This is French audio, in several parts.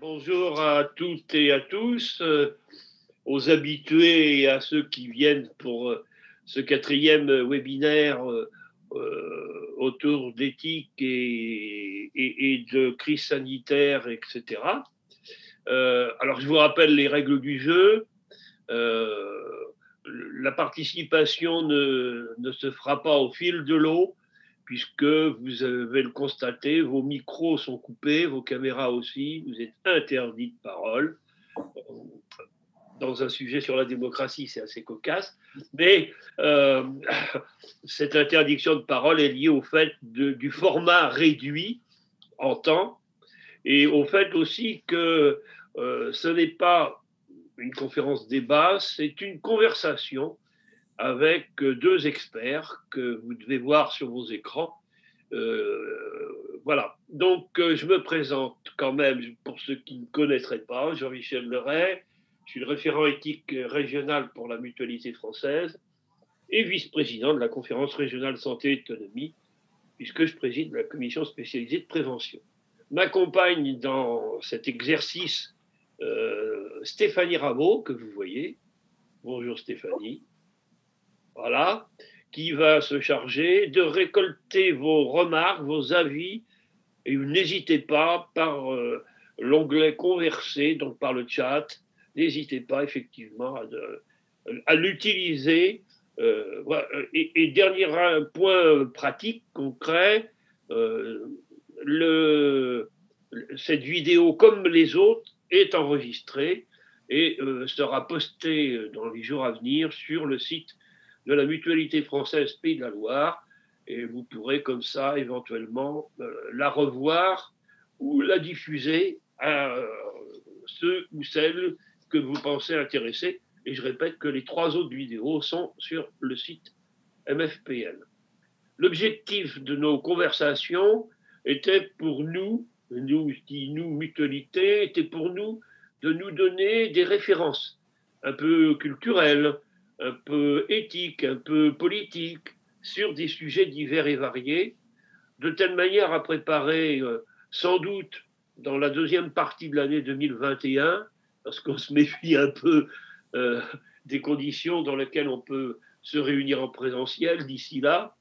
Bonjour à toutes et à tous, aux habitués et à ceux qui viennent pour ce quatrième webinaire autour d'éthique et de crise sanitaire, etc. Alors, je vous rappelle les règles du jeu. La participation ne se fera pas au fil de l'eau, puisque vous avez le constater, vos micros sont coupés, vos caméras aussi, vous êtes interdit de parole. Dans un sujet sur la démocratie, c'est assez cocasse, mais cette interdiction de parole est liée au fait du format réduit en temps et au fait aussi que ce n'est pas une conférence débat, c'est une conversation avec deux experts que vous devez voir sur vos écrans. Voilà. Donc, je me présente quand même, pour ceux qui ne connaîtraient pas, Jean-Michel Leray. Je suis le référent éthique régional pour la Mutualité française et vice-président de la conférence régionale santé et autonomie, puisque je préside la commission spécialisée de prévention. M'accompagne dans cet exercice Stéphanie Rameau, que vous voyez. Bonjour Stéphanie. Voilà, qui va se charger de récolter vos remarques, vos avis, et n'hésitez pas par l'onglet converser, donc par le chat, n'hésitez pas effectivement à l'utiliser. Voilà. Et dernier point pratique, concret, cette vidéo, comme les autres, est enregistrée et sera postée dans les jours à venir sur le site de la Mutualité française Pays de la Loire, et vous pourrez comme ça éventuellement la revoir ou la diffuser à ceux ou celles que vous pensez intéressés. Et je répète que les trois autres vidéos sont sur le site MFPL. L'objectif de nos conversations était pour nous Mutualité, était pour nous de nous donner des références un peu culturelles, un peu éthiques, un peu politiques, sur des sujets divers et variés, de telle manière à préparer sans doute dans la deuxième partie de l'année 2021, parce qu'on se méfie un peu des conditions dans lesquelles on peut se réunir en présentiel d'ici là,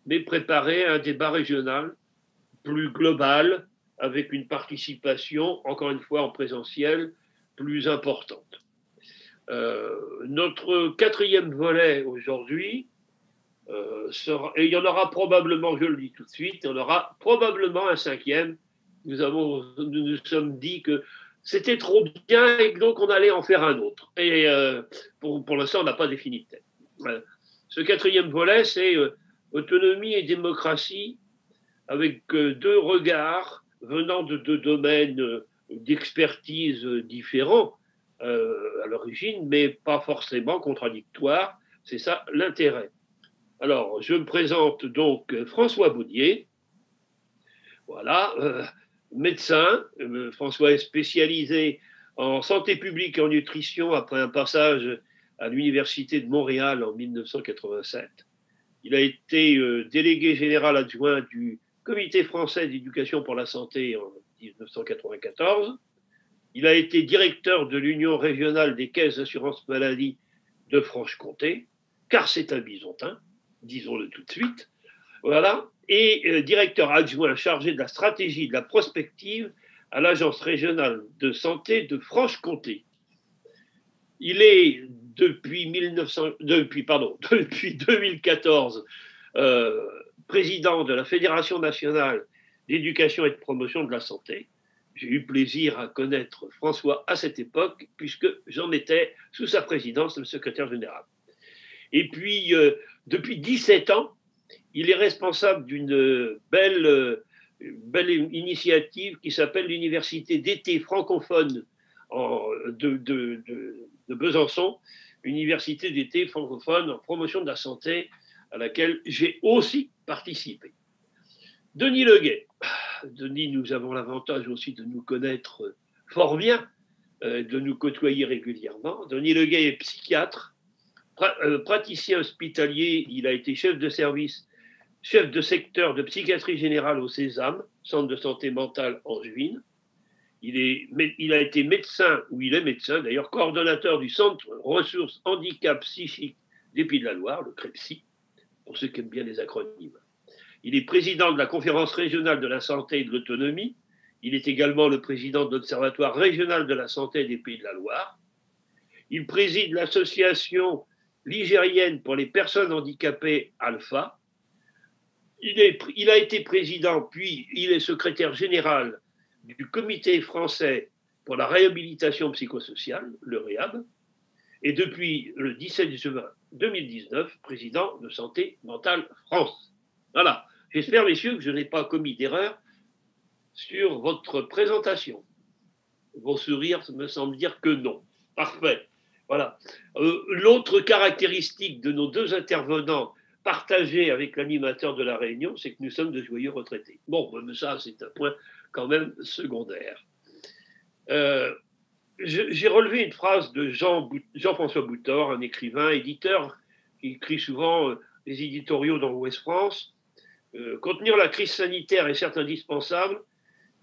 mais préparer un débat régional plus global, avec une participation, encore une fois en présentiel, plus importante. Notre quatrième volet aujourd'hui, et il y en aura probablement, je le dis tout de suite, il y en aura probablement un cinquième. Nous nous sommes dit que c'était trop bien et que donc on allait en faire un autre. Et pour l'instant, on n'a pas défini de thème. Ce quatrième volet, c'est autonomie et démocratie, avec deux regards venant de deux domaines d'expertise différents à l'origine, mais pas forcément contradictoires. C'est ça l'intérêt. Alors, je me présente donc François Baudier, voilà, médecin. François est spécialisé en santé publique et en nutrition après un passage à l'Université de Montréal en 1987. Il a été délégué général adjoint du Comité français d'éducation pour la santé en 1994. Il a été directeur de l'Union régionale des caisses d'assurance maladie de Franche-Comté, car c'est un bisontin, disons-le tout de suite. Voilà. Et directeur adjoint chargé de la stratégie de la prospective à l'Agence régionale de santé de Franche-Comté. Il est depuis 2014 président de la Fédération nationale d'éducation et de promotion de la santé. J'ai eu plaisir à connaître François à cette époque, puisque j'en étais, sous sa présidence, le secrétaire général. Et puis, depuis 17 ans, il est responsable d'une belle initiative qui s'appelle l'Université d'été francophone de Besançon, université d'été francophone en promotion de la santé, à laquelle j'ai aussi participé. Denis Leguet. Denis, nous avons l'avantage aussi de nous connaître fort bien, de nous côtoyer régulièrement. Denis Leguet est psychiatre, praticien hospitalier. Il a été chef de service, chef de secteur de psychiatrie générale au Sésame, centre de santé mentale Angevine. Il a été médecin, ou il est médecin d'ailleurs, coordonnateur du Centre Ressources Handicap Psychique des Pays de la Loire, le CREPSI, pour ceux qui aiment bien les acronymes. Il est président de la Conférence régionale de la santé et de l'autonomie. Il est également le président de l'Observatoire régional de la santé des Pays de la Loire. Il préside l'association ligérienne pour les personnes handicapées Alpha. Il a été président, puis il est secrétaire général du Comité français pour la réhabilitation psychosociale, le REHAB, et depuis le 17 juin 2019, président de Santé Mentale France. Voilà. J'espère, messieurs, que je n'ai pas commis d'erreur sur votre présentation. Vos sourires me semblent dire que non. Parfait. Voilà. L'autre caractéristique de nos deux intervenants partagés avec l'animateur de la réunion, c'est que nous sommes de joyeux retraités. Bon, mais ça, c'est un point quand même secondaire. J'ai relevé une phrase de Jean-François Boutor, un écrivain, éditeur, qui écrit souvent les éditoriaux dans l'Ouest France. Contenir la crise sanitaire est certes indispensable,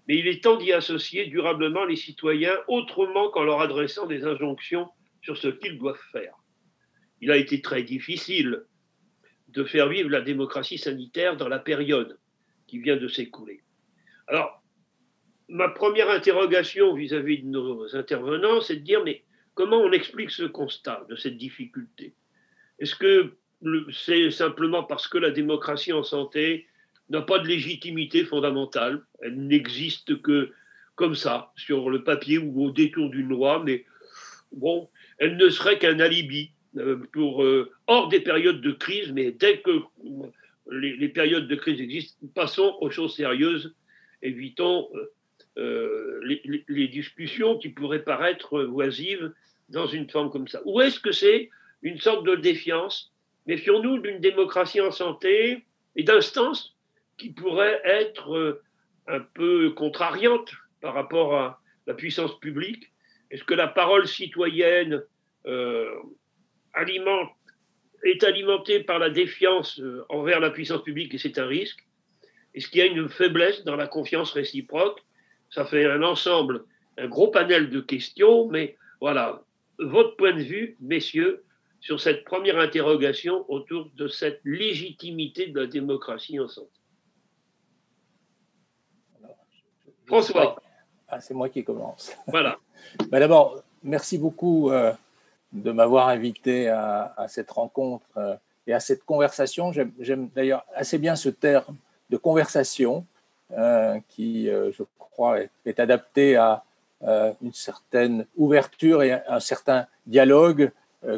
mais il est temps d'y associer durablement les citoyens autrement qu'en leur adressant des injonctions sur ce qu'ils doivent faire. Il a été très difficile de faire vivre la démocratie sanitaire dans la période qui vient de s'écouler. Alors, ma première interrogation vis-à-vis de nos intervenants, c'est de dire, mais comment on explique ce constat de cette difficulté? Est-ce que c'est simplement parce que la démocratie en santé n'a pas de légitimité fondamentale? Elle n'existe que comme ça, sur le papier ou au détour d'une loi, mais bon, elle ne serait qu'un alibi pour hors des périodes de crise, mais dès que les périodes de crise existent, passons aux choses sérieuses, évitons les discussions qui pourraient paraître oisives dans une forme comme ça. Ou est-ce que c'est une sorte de défiance? Méfions-nous d'une démocratie en santé et d'instances qui pourraient être un peu contrariantes par rapport à la puissance publique. Est-ce que la parole citoyenne est alimentée par la défiance envers la puissance publique et c'est un risque? Est-ce qu'il y a une faiblesse dans la confiance réciproque? Ça fait un ensemble, un gros panel de questions, mais voilà, votre point de vue, messieurs, sur cette première interrogation autour de cette légitimité de la démocratie en santé. François. C'est moi qui commence. Voilà. D'abord, merci beaucoup de m'avoir invité à cette rencontre et à cette conversation. J'aime d'ailleurs assez bien ce terme de conversation qui, je crois, est adapté à une certaine ouverture et un certain dialogue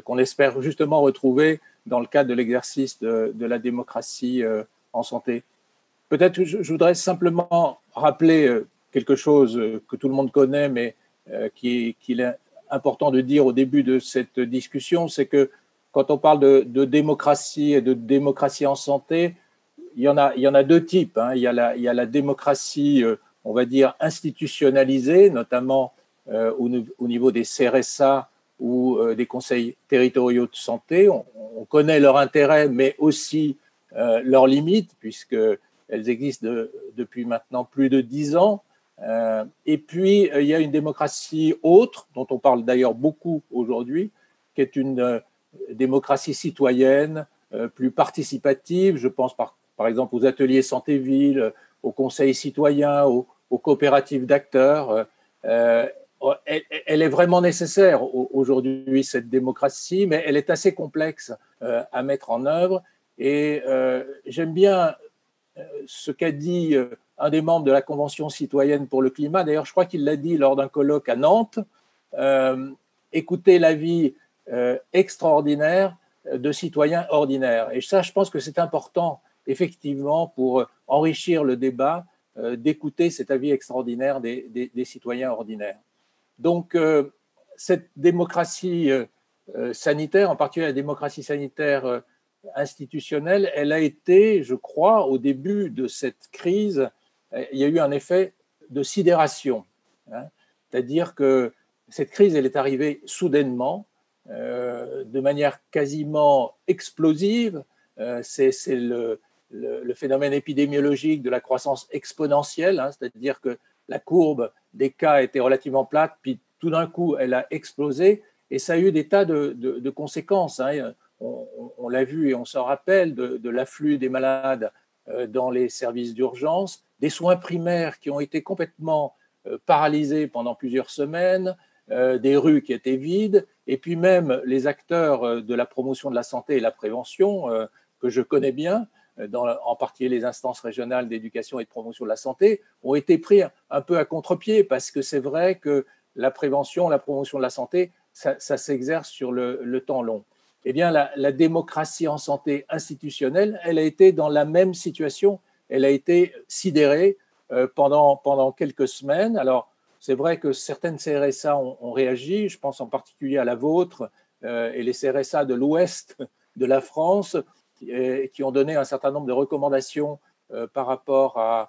qu'on espère justement retrouver dans le cadre de l'exercice de la démocratie en santé. Peut-être que je voudrais simplement rappeler quelque chose que tout le monde connaît, mais qu'il est important de dire au début de cette discussion, c'est que quand on parle de démocratie et de démocratie en santé, il y en a deux types. Il y a la démocratie, on va dire, institutionnalisée, notamment au niveau des CRSA ou des conseils territoriaux de santé. On connaît leur intérêt, mais aussi leurs limites, puisqu'elles existent depuis maintenant plus de 10 ans. Et puis, il y a une démocratie autre, dont on parle d'ailleurs beaucoup aujourd'hui, qui est une démocratie citoyenne, plus participative. Je pense par exemple aux ateliers santé-ville, aux conseils citoyens, aux coopératives d'acteurs. Elle est vraiment nécessaire aujourd'hui, cette démocratie, mais elle est assez complexe à mettre en œuvre. Et j'aime bien ce qu'a dit un des membres de la Convention citoyenne pour le climat. D'ailleurs, je crois qu'il l'a dit lors d'un colloque à Nantes. Écouter l'avis extraordinaire de citoyens ordinaires. Et ça, je pense que c'est important, effectivement, pour enrichir le débat, d'écouter cet avis extraordinaire des citoyens ordinaires. Donc, cette démocratie sanitaire, en particulier la démocratie sanitaire institutionnelle, elle a été, je crois, au début de cette crise, il y a eu un effet de sidération. C'est-à-dire que cette crise, elle est arrivée soudainement, de manière quasiment explosive. C'est le phénomène épidémiologique de la croissance exponentielle, c'est-à-dire que la courbe des cas était relativement plate, puis tout d'un coup, elle a explosé, et ça a eu des tas de conséquences. Hein. On l'a vu et on s'en rappelle de l'afflux des malades dans les services d'urgence, des soins primaires qui ont été complètement paralysés pendant plusieurs semaines, des rues qui étaient vides, et puis même les acteurs de la promotion de la santé et la prévention, que je connais bien, en particulier les instances régionales d'éducation et de promotion de la santé, ont été pris un peu à contre-pied, parce que c'est vrai que la prévention, la promotion de la santé, ça s'exerce sur le temps long. Eh bien, la démocratie en santé institutionnelle, elle a été dans la même situation, elle a été sidérée pendant quelques semaines. Alors, c'est vrai que certaines CRSA ont réagi, je pense en particulier à la vôtre et les CRSA de l'ouest de la France, qui ont donné un certain nombre de recommandations par rapport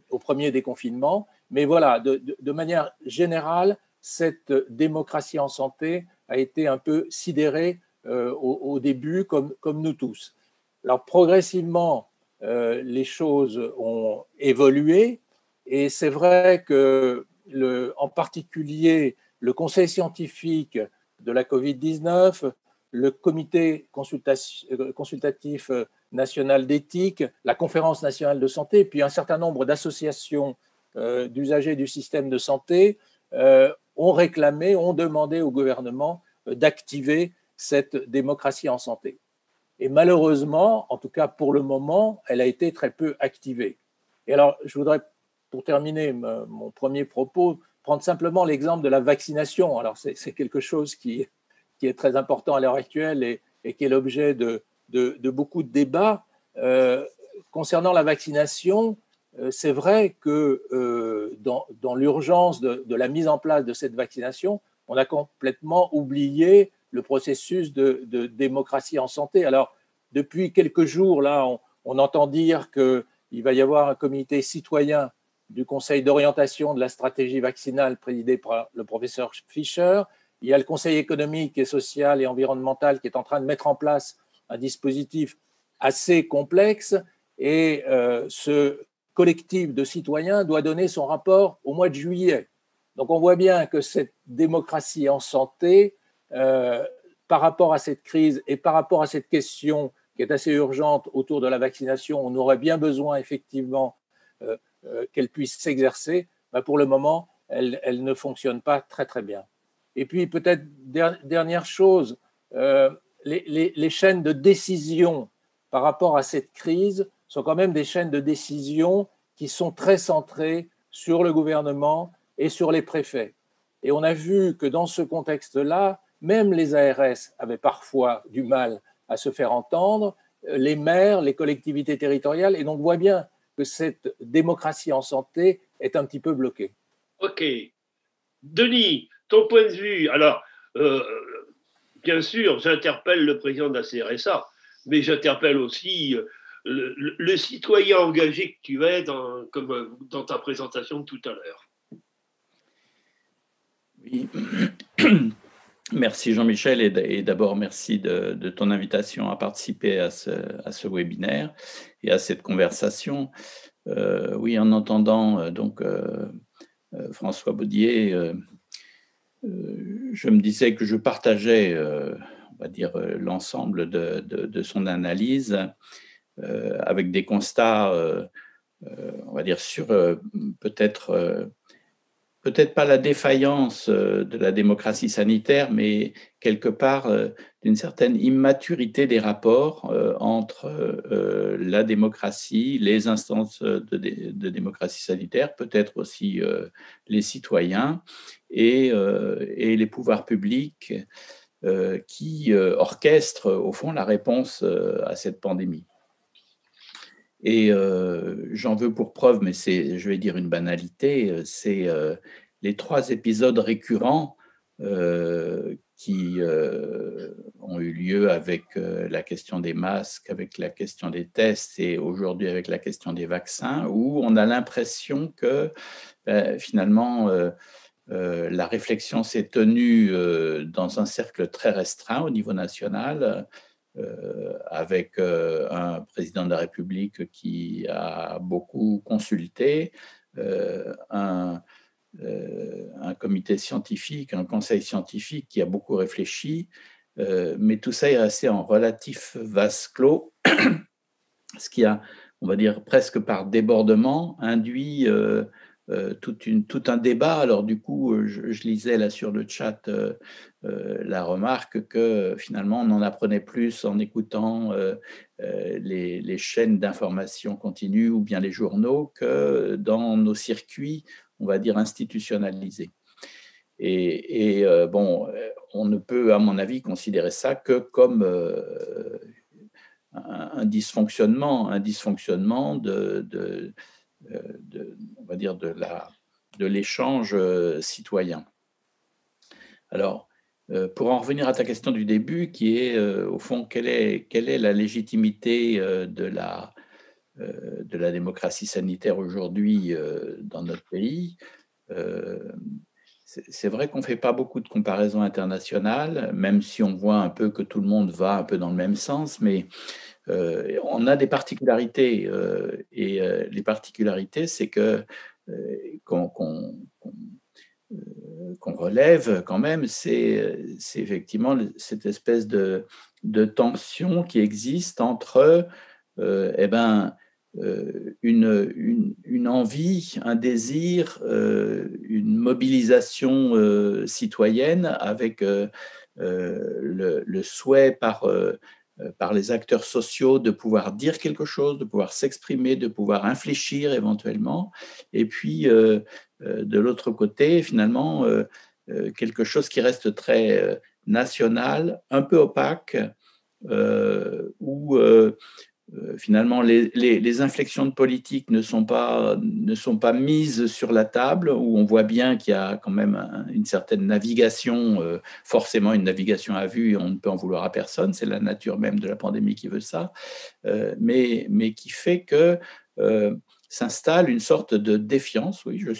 au premier déconfinement. Mais voilà, de manière générale, cette démocratie en santé a été un peu sidérée au début, comme nous tous. Alors progressivement, les choses ont évolué, et c'est vrai que, en particulier, le Conseil scientifique de la Covid-19, le Comité consultatif national d'éthique, la Conférence nationale de santé, puis un certain nombre d'associations d'usagers du système de santé ont réclamé, ont demandé au gouvernement d'activer cette démocratie en santé. Et malheureusement, en tout cas pour le moment, elle a été très peu activée. Et alors, je voudrais, pour terminer mon premier propos, prendre simplement l'exemple de la vaccination. Alors, c'est quelque chose qui est très important à l'heure actuelle et qui est l'objet de beaucoup de débats. Concernant la vaccination, c'est vrai que dans l'urgence de la mise en place de cette vaccination, on a complètement oublié le processus de démocratie en santé. Alors, depuis quelques jours, là, on entend dire qu'il va y avoir un comité citoyen du Conseil d'orientation de la stratégie vaccinale présidé par le professeur Fischer. Il y a le Conseil économique et social et environnemental qui est en train de mettre en place un dispositif assez complexe, et ce collectif de citoyens doit donner son rapport au mois de juillet. Donc on voit bien que cette démocratie en santé, par rapport à cette crise et par rapport à cette question qui est assez urgente autour de la vaccination, on aurait bien besoin effectivement qu'elle puisse s'exercer. Ben pour le moment, elle ne fonctionne pas très très bien. Et puis peut-être dernière chose, les chaînes de décision par rapport à cette crise sont quand même des chaînes de décision qui sont très centrées sur le gouvernement et sur les préfets. Et on a vu que dans ce contexte-là, même les ARS avaient parfois du mal à se faire entendre, les maires, les collectivités territoriales, et donc on voit bien que cette démocratie en santé est un petit peu bloquée. Ok. Denis, ton point de vue, alors, bien sûr, j'interpelle le président de la CRSA, mais j'interpelle aussi le citoyen engagé que tu es comme dans ta présentation de tout à l'heure. Oui. Merci Jean-Michel, et d'abord merci de ton invitation à participer à ce webinaire et à cette conversation. Oui, en entendant François Baudier, je me disais que je partageais, on va dire, l'ensemble de son analyse, avec des constats, on va dire, sur peut-être pas la défaillance de la démocratie sanitaire, mais quelque part d'une certaine immaturité des rapports entre la démocratie, les instances de démocratie sanitaire, peut-être aussi les citoyens et les pouvoirs publics qui orchestrent au fond la réponse à cette pandémie. Et j'en veux pour preuve, mais c'est, je vais dire, une banalité, c'est les 3 épisodes récurrents qui ont eu lieu avec la question des masques, avec la question des tests et aujourd'hui avec la question des vaccins, où on a l'impression que finalement la réflexion s'est tenue dans un cercle très restreint au niveau national, avec un président de la République qui a beaucoup consulté, un comité scientifique, un conseil scientifique qui a beaucoup réfléchi, mais tout ça est resté en relatif vase clos, ce qui a, on va dire, presque par débordement, induit tout un débat. Alors du coup, je lisais là sur le chat la remarque que finalement on en apprenait plus en écoutant les chaînes d'information continue ou bien les journaux que dans nos circuits, on va dire, institutionnalisés. Bon, on ne peut, à mon avis, considérer ça que comme un dysfonctionnement on va dire de l'échange citoyen. Alors, pour en revenir à ta question du début, qui est au fond quelle est la légitimité de la démocratie sanitaire aujourd'hui dans notre pays, c'est vrai qu'on ne fait pas beaucoup de comparaisons internationales, même si on voit un peu que tout le monde va un peu dans le même sens, mais on a des particularités. Les particularités, c'est que qu'on relève quand même, c'est effectivement cette espèce de tension qui existe entre une envie, un désir, une mobilisation citoyenne avec le souhait par les acteurs sociaux de pouvoir dire quelque chose, de pouvoir s'exprimer, de pouvoir infléchir éventuellement. Et puis, de l'autre côté, finalement, quelque chose qui reste très national, un peu opaque, où finalement les inflexions de politique ne sont pas mises sur la table, où on voit bien qu'il y a quand même une certaine navigation, forcément une navigation à vue, et on ne peut en vouloir à personne, c'est la nature même de la pandémie qui veut ça, mais qui fait que s'installe une sorte de défiance, oui, je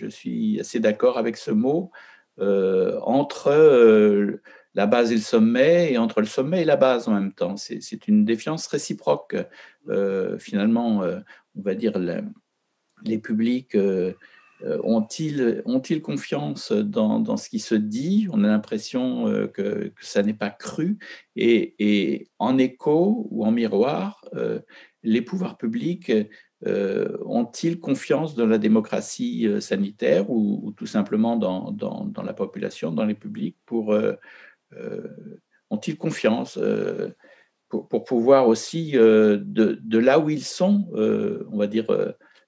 suis assez d'accord avec ce mot, entre la base et le sommet, et entre le sommet et la base en même temps. C'est une défiance réciproque. Finalement, on va dire, les publics ont-ils confiance dans ce qui se dit? On a l'impression que ça n'est pas cru. Et en écho ou en miroir, les pouvoirs publics ont-ils confiance dans la démocratie sanitaire ou tout simplement dans la population, dans les publics ont-ils confiance pour pouvoir aussi, de là où ils sont, on va dire,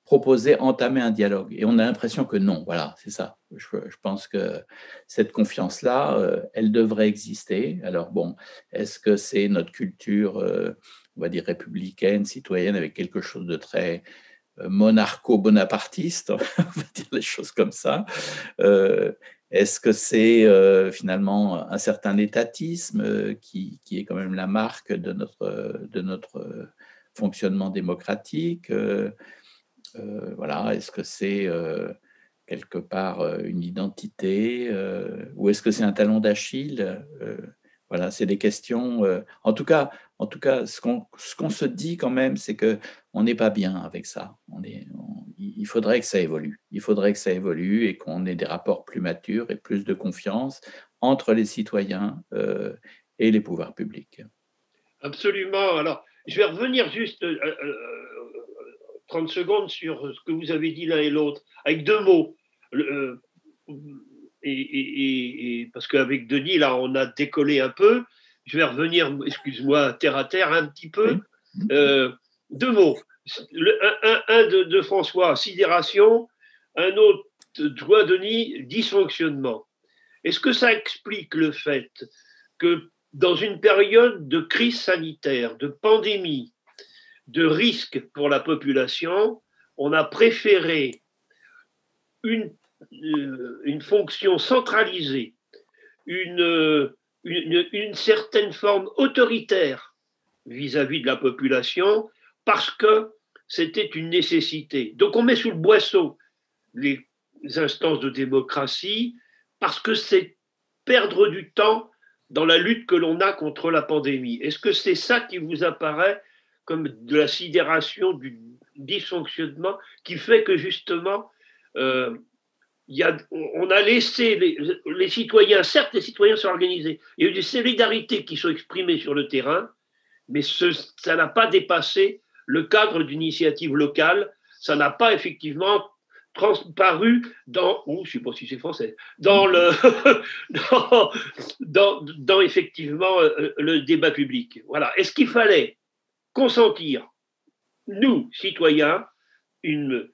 proposer, entamer un dialogue. Et on a l'impression que non, voilà, c'est ça. Je pense que cette confiance-là, elle devrait exister. Alors bon, est-ce que c'est notre culture, on va dire, républicaine, citoyenne, avec quelque chose de très monarcho-bonapartiste, on va dire les choses comme ça. Est-ce que c'est finalement un certain étatisme qui est quand même la marque de notre fonctionnement démocratique? Voilà, est-ce que c'est quelque part une identité ou est-ce que c'est un talon d'Achille? Voilà, c'est des questions. En tout cas, ce qu'on se dit quand même, c'est que on n'est pas bien avec ça. Il faudrait que ça évolue. Il faudrait que ça évolue et qu'on ait des rapports plus matures et plus de confiance entre les citoyens et les pouvoirs publics. Absolument. Alors, je vais revenir juste 30 secondes sur ce que vous avez dit l'un et l'autre, avec deux mots. Parce qu'avec Denis, là, on a décollé un peu. Je vais revenir, excuse-moi, terre à terre un petit peu. Deux mots. Un de François, sidération. Un autre, toi, Denis, dysfonctionnement. Est-ce que ça explique le fait que dans une période de crise sanitaire, de pandémie, de risque pour la population, on a préféré une fonction centralisée, une certaine forme autoritaire vis-à-vis de la population, parce que c'était une nécessité. Donc on met sous le boisseau les instances de démocratie, parce que c'est perdre du temps dans la lutte que l'on a contre la pandémie. Est-ce que c'est ça qui vous apparaît comme de la sidération, du dysfonctionnement qui fait que justement, on a laissé les citoyens, certes les citoyens sont organisés, il y a eu des solidarités qui sont exprimées sur le terrain, mais ça n'a pas dépassé le cadre d'une initiative locale, ça n'a pas effectivement transparu dans, je ne sais pas si c'est français, dans dans effectivement le débat public. Voilà. Est-ce qu'il fallait consentir, nous, citoyens, une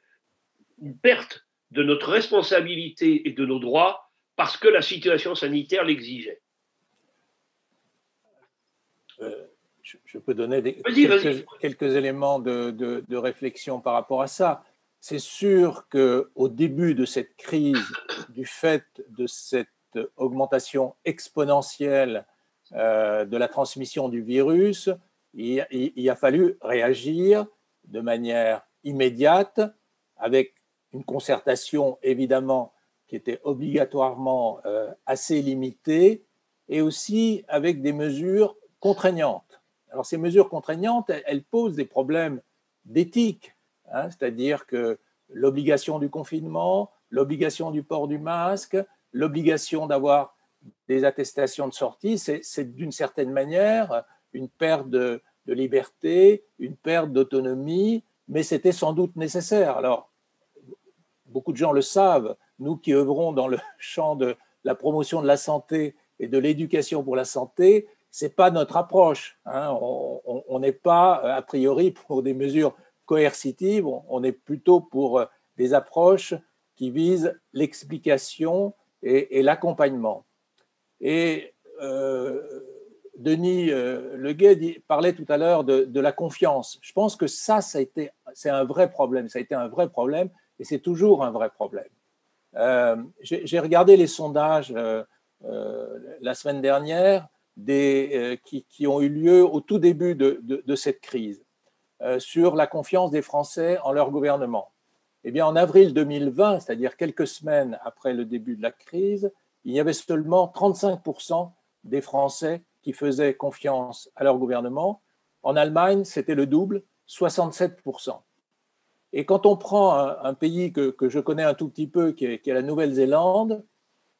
perte de notre responsabilité et de nos droits parce que la situation sanitaire l'exigeait? Je peux donner quelques éléments de réflexion par rapport à ça. C'est sûr qu'au début de cette crise, du fait de cette augmentation exponentielle de la transmission du virus, il a fallu réagir de manière immédiate avec une concertation évidemment qui était obligatoirement assez limitée et aussi avec des mesures contraignantes. Alors ces mesures contraignantes, elles posent des problèmes d'éthique, hein, c'est-à-dire que l'obligation du confinement, l'obligation du port du masque, l'obligation d'avoir des attestations de sortie, c'est d'une certaine manière une perte de liberté, une perte d'autonomie, mais c'était sans doute nécessaire. Alors, beaucoup de gens le savent, nous qui œuvrons dans le champ de la promotion de la santé et de l'éducation pour la santé, ce n'est pas notre approche. Hein. On n'est pas, a priori, pour des mesures coercitives, on est plutôt pour des approches qui visent l'explication et l'accompagnement. Et Denis Leguet parlait tout à l'heure de la confiance. Je pense que c'est un vrai problème. Ça a été un vrai problème et c'est toujours un vrai problème. J'ai regardé les sondages la semaine dernière qui ont eu lieu au tout début de cette crise sur la confiance des Français en leur gouvernement. Eh bien, en avril 2020, c'est-à-dire quelques semaines après le début de la crise, il y avait seulement 35% des Français qui faisaient confiance à leur gouvernement. En Allemagne, c'était le double, 67%. Et quand on prend un pays que je connais un tout petit peu, qui est la Nouvelle-Zélande,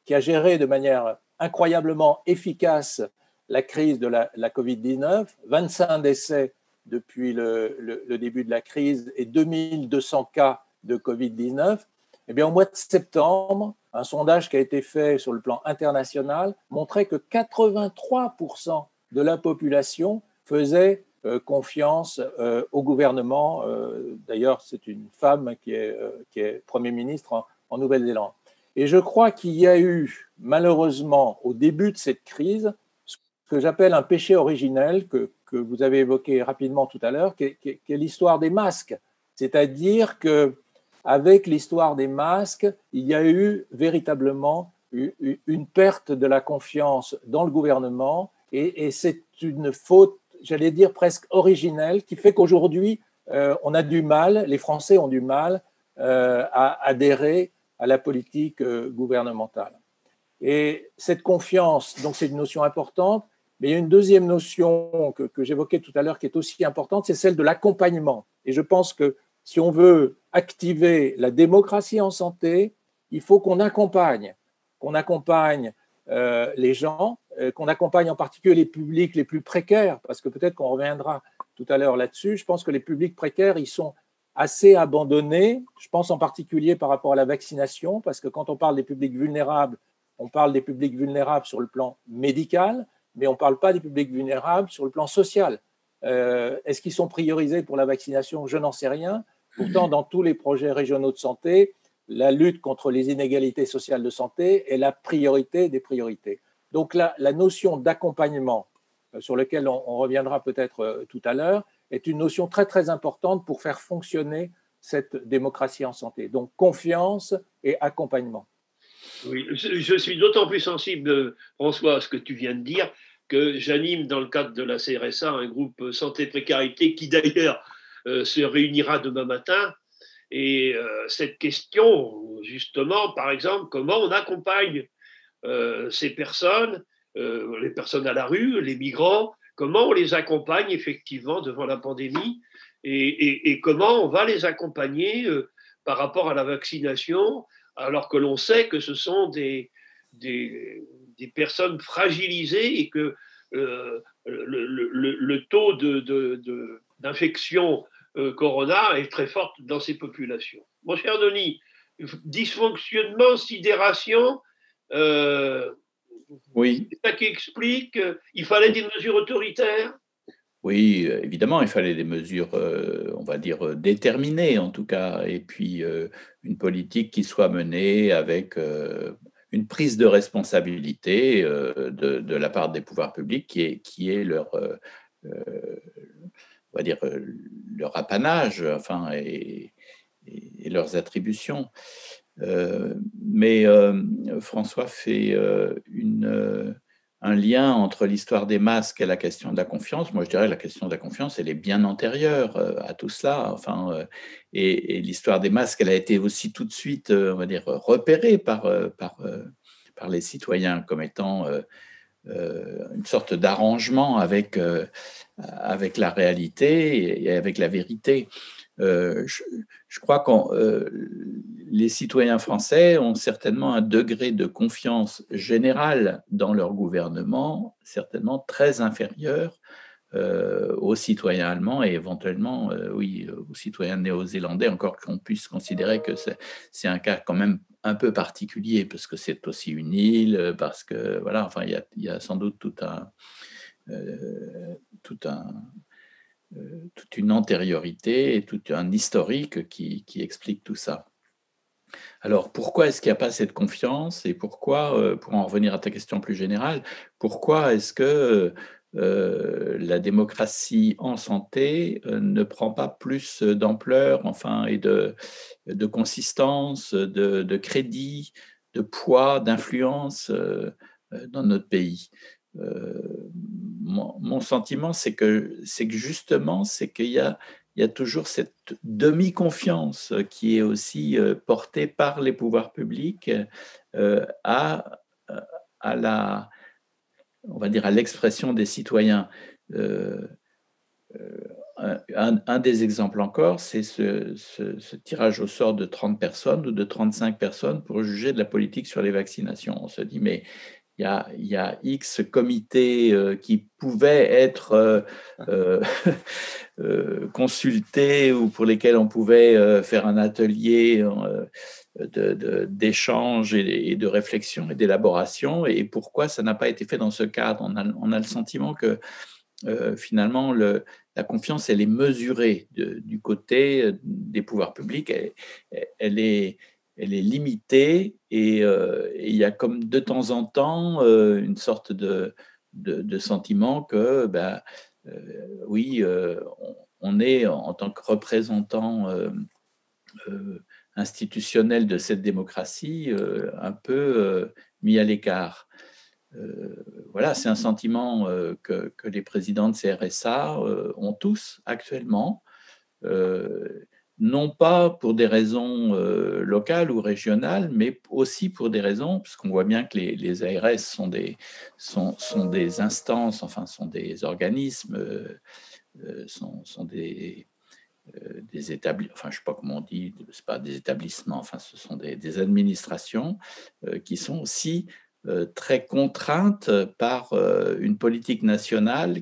qui a géré de manière incroyablement efficace la crise de la Covid-19, 25 décès depuis le début de la crise et 2200 cas de Covid-19, eh bien, au mois de septembre, un sondage qui a été fait sur le plan international montrait que 83% de la population faisait confiance au gouvernement. D'ailleurs, c'est une femme qui est Premier ministre en Nouvelle-Zélande. Et je crois qu'il y a eu, malheureusement, au début de cette crise, ce que j'appelle un péché originel que vous avez évoqué rapidement tout à l'heure, qui est l'histoire des masques. C'est-à-dire qu'avec l'histoire des masques, il y a eu véritablement une perte de la confiance dans le gouvernement et c'est une faute, j'allais dire presque originelle, qui fait qu'aujourd'hui, on a du mal, les Français ont du mal à adhérer à la politique gouvernementale. Et cette confiance, donc c'est une notion importante, mais il y a une deuxième notion que j'évoquais tout à l'heure qui est aussi importante, c'est celle de l'accompagnement. Et je pense que si on veut activer la démocratie en santé, il faut qu'on accompagne les gens, qu'on accompagne en particulier les publics les plus précaires, parce que peut-être qu'on reviendra tout à l'heure là-dessus. Je pense que les publics précaires, ils sont assez abandonnés. Je pense en particulier par rapport à la vaccination, parce que quand on parle des publics vulnérables, on parle des publics vulnérables sur le plan médical, mais on ne parle pas des publics vulnérables sur le plan social. Est-ce qu'ils sont priorisés pour la vaccination? Je n'en sais rien. Pourtant, dans tous les projets régionaux de santé, la lutte contre les inégalités sociales de santé est la priorité des priorités. Donc la notion d'accompagnement, sur laquelle on reviendra peut-être tout à l'heure, est une notion très très importante pour faire fonctionner cette démocratie en santé. Donc confiance et accompagnement. Oui, je suis d'autant plus sensible, François, à ce que tu viens de dire, que j'anime dans le cadre de la CRSA un groupe santé précarité qui d'ailleurs se réunira demain matin. Et cette question, justement, par exemple, comment on accompagne ces personnes les personnes à la rue, les migrants, comment on les accompagne effectivement devant la pandémie et comment on va les accompagner par rapport à la vaccination, alors que l'on sait que ce sont des personnes fragilisées et que le taux d'infection corona est très fort dans ces populations. Mon cher Denis, dysfonctionnement, sidération, Oui, c'est ça qui explique qu'il fallait des mesures autoritaires. oui, évidemment, il fallait des mesures, on va dire, déterminées en tout cas, et puis, une politique qui soit menée avec, une prise de responsabilité, de la part des pouvoirs publics qui est leur, on va dire, leur apanage, enfin et leurs attributions. Mais François fait un lien entre l'histoire des masques et la question de la confiance. Moi, je dirais que la question de la confiance, elle est bien antérieure à tout cela. Enfin, et l'histoire des masques, elle a été aussi tout de suite, on va dire, repérée par les citoyens comme étant une sorte d'arrangement avec la réalité et avec la vérité. Euh, je, je crois que les citoyens français ont certainement un degré de confiance générale dans leur gouvernement, certainement très inférieur aux citoyens allemands et éventuellement, oui, aux citoyens néo-zélandais, encore qu'on puisse considérer que c'est un cas quand même un peu particulier, parce que c'est aussi une île, parce que, voilà, enfin, il y a sans doute euh, tout un, toute une antériorité et tout un historique qui explique tout ça. Alors, pourquoi est-ce qu'il n'y a pas cette confiance et pourquoi, pour en revenir à ta question plus générale, pourquoi est-ce que la démocratie en santé ne prend pas plus d'ampleur, enfin, et de consistance, de crédit, de poids, d'influence dans notre pays? Mon sentiment, c'est que justement, c'est qu'il y a toujours cette demi-confiance qui est aussi portée par les pouvoirs publics à, à la, on va dire, à l'expression des citoyens. Euh, un des exemples encore, c'est ce tirage au sort de 30 personnes ou de 35 personnes pour juger de la politique sur les vaccinations. On se dit, mais il y a X comités qui pouvaient être consultés ou pour lesquels on pouvait faire un atelier d'échange et de réflexion et d'élaboration. Et pourquoi ça n'a pas été fait dans ce cadre? On a le sentiment que finalement, la confiance, elle est mesurée du côté des pouvoirs publics. Elle est, elle est limitée et il y a comme de temps en temps une sorte de sentiment que, ben, oui, on est en tant que représentant institutionnel de cette démocratie un peu mis à l'écart. Voilà, c'est un sentiment que les présidents de CRSA ont tous actuellement, euh, non pas pour des raisons locales ou régionales, mais aussi pour des raisons, parce qu'on voit bien que les ARS sont des instances, enfin sont des organismes, sont des établissements, enfin je ne sais pas comment on dit, c'est pas des établissements, enfin ce sont des administrations qui sont aussi très contraintes par une politique nationale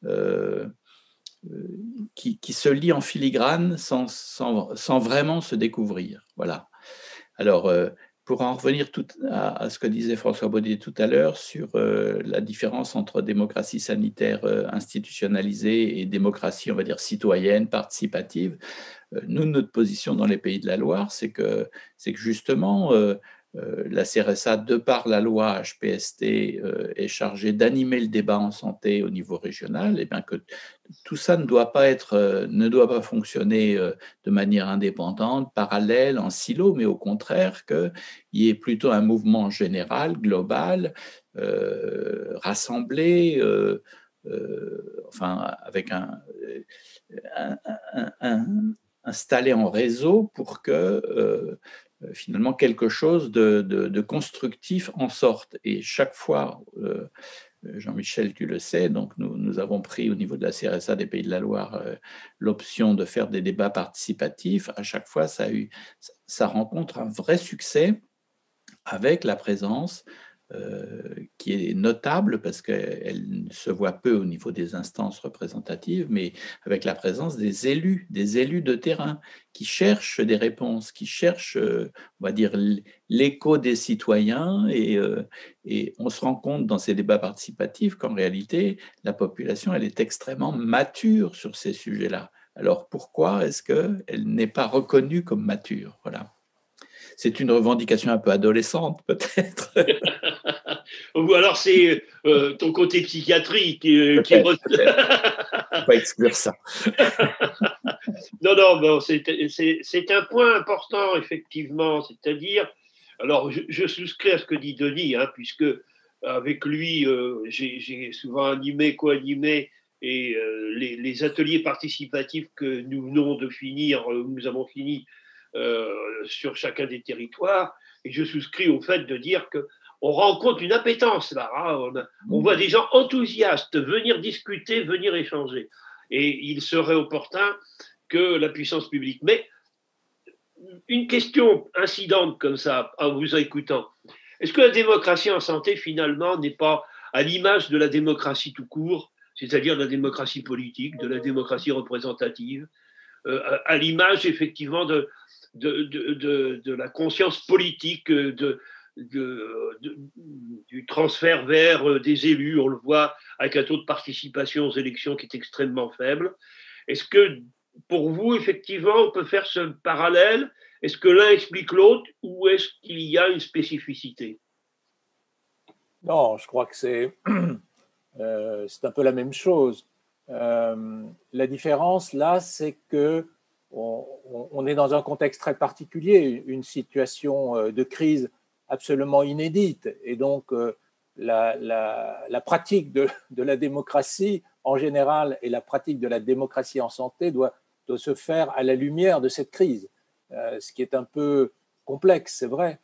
euh, qui se lie en filigrane sans vraiment se découvrir. Voilà. Alors, pour en revenir à ce que disait François Baudet tout à l'heure sur la différence entre démocratie sanitaire institutionnalisée et démocratie, on va dire, citoyenne, participative, nous, notre position dans les Pays de la Loire, c'est que justement, la CRSA, de par la loi HPST, est chargée d'animer le débat en santé au niveau régional, et bien que tout ça ne doit pas fonctionner de manière indépendante, parallèle, en silo, mais au contraire qu'il y ait plutôt un mouvement général, global, rassemblé, enfin avec un, installé en réseau pour que finalement quelque chose de constructif en sorte. Et chaque fois, Jean-Michel, tu le sais, donc nous avons pris au niveau de la CRSA des Pays de la Loire l'option de faire des débats participatifs. À chaque fois, ça rencontre un vrai succès avec la présence qui est notable parce qu'elle se voit peu au niveau des instances représentatives, mais avec la présence des élus de terrain qui cherchent des réponses, qui cherchent, on va dire, l'écho des citoyens et on se rend compte dans ces débats participatifs qu'en réalité, la population, elle est extrêmement mature sur ces sujets-là. Alors pourquoi est-ce qu'elle n'est pas reconnue comme mature? Voilà. C'est une revendication un peu adolescente, peut-être. Ou alors c'est ton côté psychiatrique qui Faut pas exclure ça. Non, bon, c'est un point important, effectivement, c'est-à-dire, alors je souscris à ce que dit Denis, hein, puisque avec lui, j'ai souvent animé, co-animé, et les ateliers participatifs que nous venons de finir, nous avons fini sur chacun des territoires, et je souscris au fait de dire que on rencontre une appétence là, hein, on voit des gens enthousiastes venir discuter, venir échanger, et il serait opportun que la puissance publique. Mais une question incidente comme ça, en vous écoutant, est-ce que la démocratie en santé, finalement, n'est pas à l'image de la démocratie tout court, c'est-à-dire de la démocratie politique, de la démocratie représentative, à l'image, effectivement, de la conscience politique, du transfert vers des élus, on le voit avec un taux de participation aux élections qui est extrêmement faible. Est-ce que pour vous, effectivement, on peut faire ce parallèle? Est-ce que l'un explique l'autre ou est-ce qu'il y a une spécificité? Non, je crois que c'est un peu la même chose. La différence, là, c'est que on est dans un contexte très particulier, une situation de crise absolument inédite. Et donc, la pratique de la démocratie en général et la pratique de la démocratie en santé doit se faire à la lumière de cette crise, ce qui est un peu complexe, c'est vrai.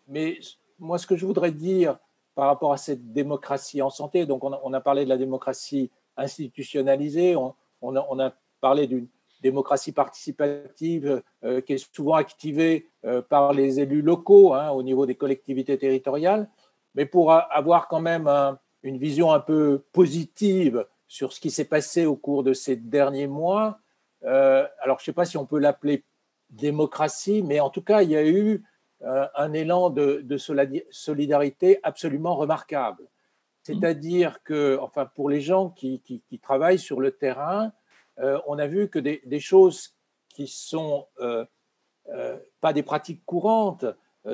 Mais moi, ce que je voudrais dire par rapport à cette démocratie en santé, donc on a parlé de la démocratie institutionnalisée, on a parlé d'une démocratie participative qui est souvent activée par les élus locaux hein, au niveau des collectivités territoriales. Mais pour avoir quand même une vision un peu positive sur ce qui s'est passé au cours de ces derniers mois, alors je ne sais pas si on peut l'appeler démocratie, mais en tout cas, il y a eu un élan de solidarité absolument remarquable. C'est-à-dire que, enfin, pour les gens qui travaillent sur le terrain, on a vu que des choses qui sont pas des pratiques courantes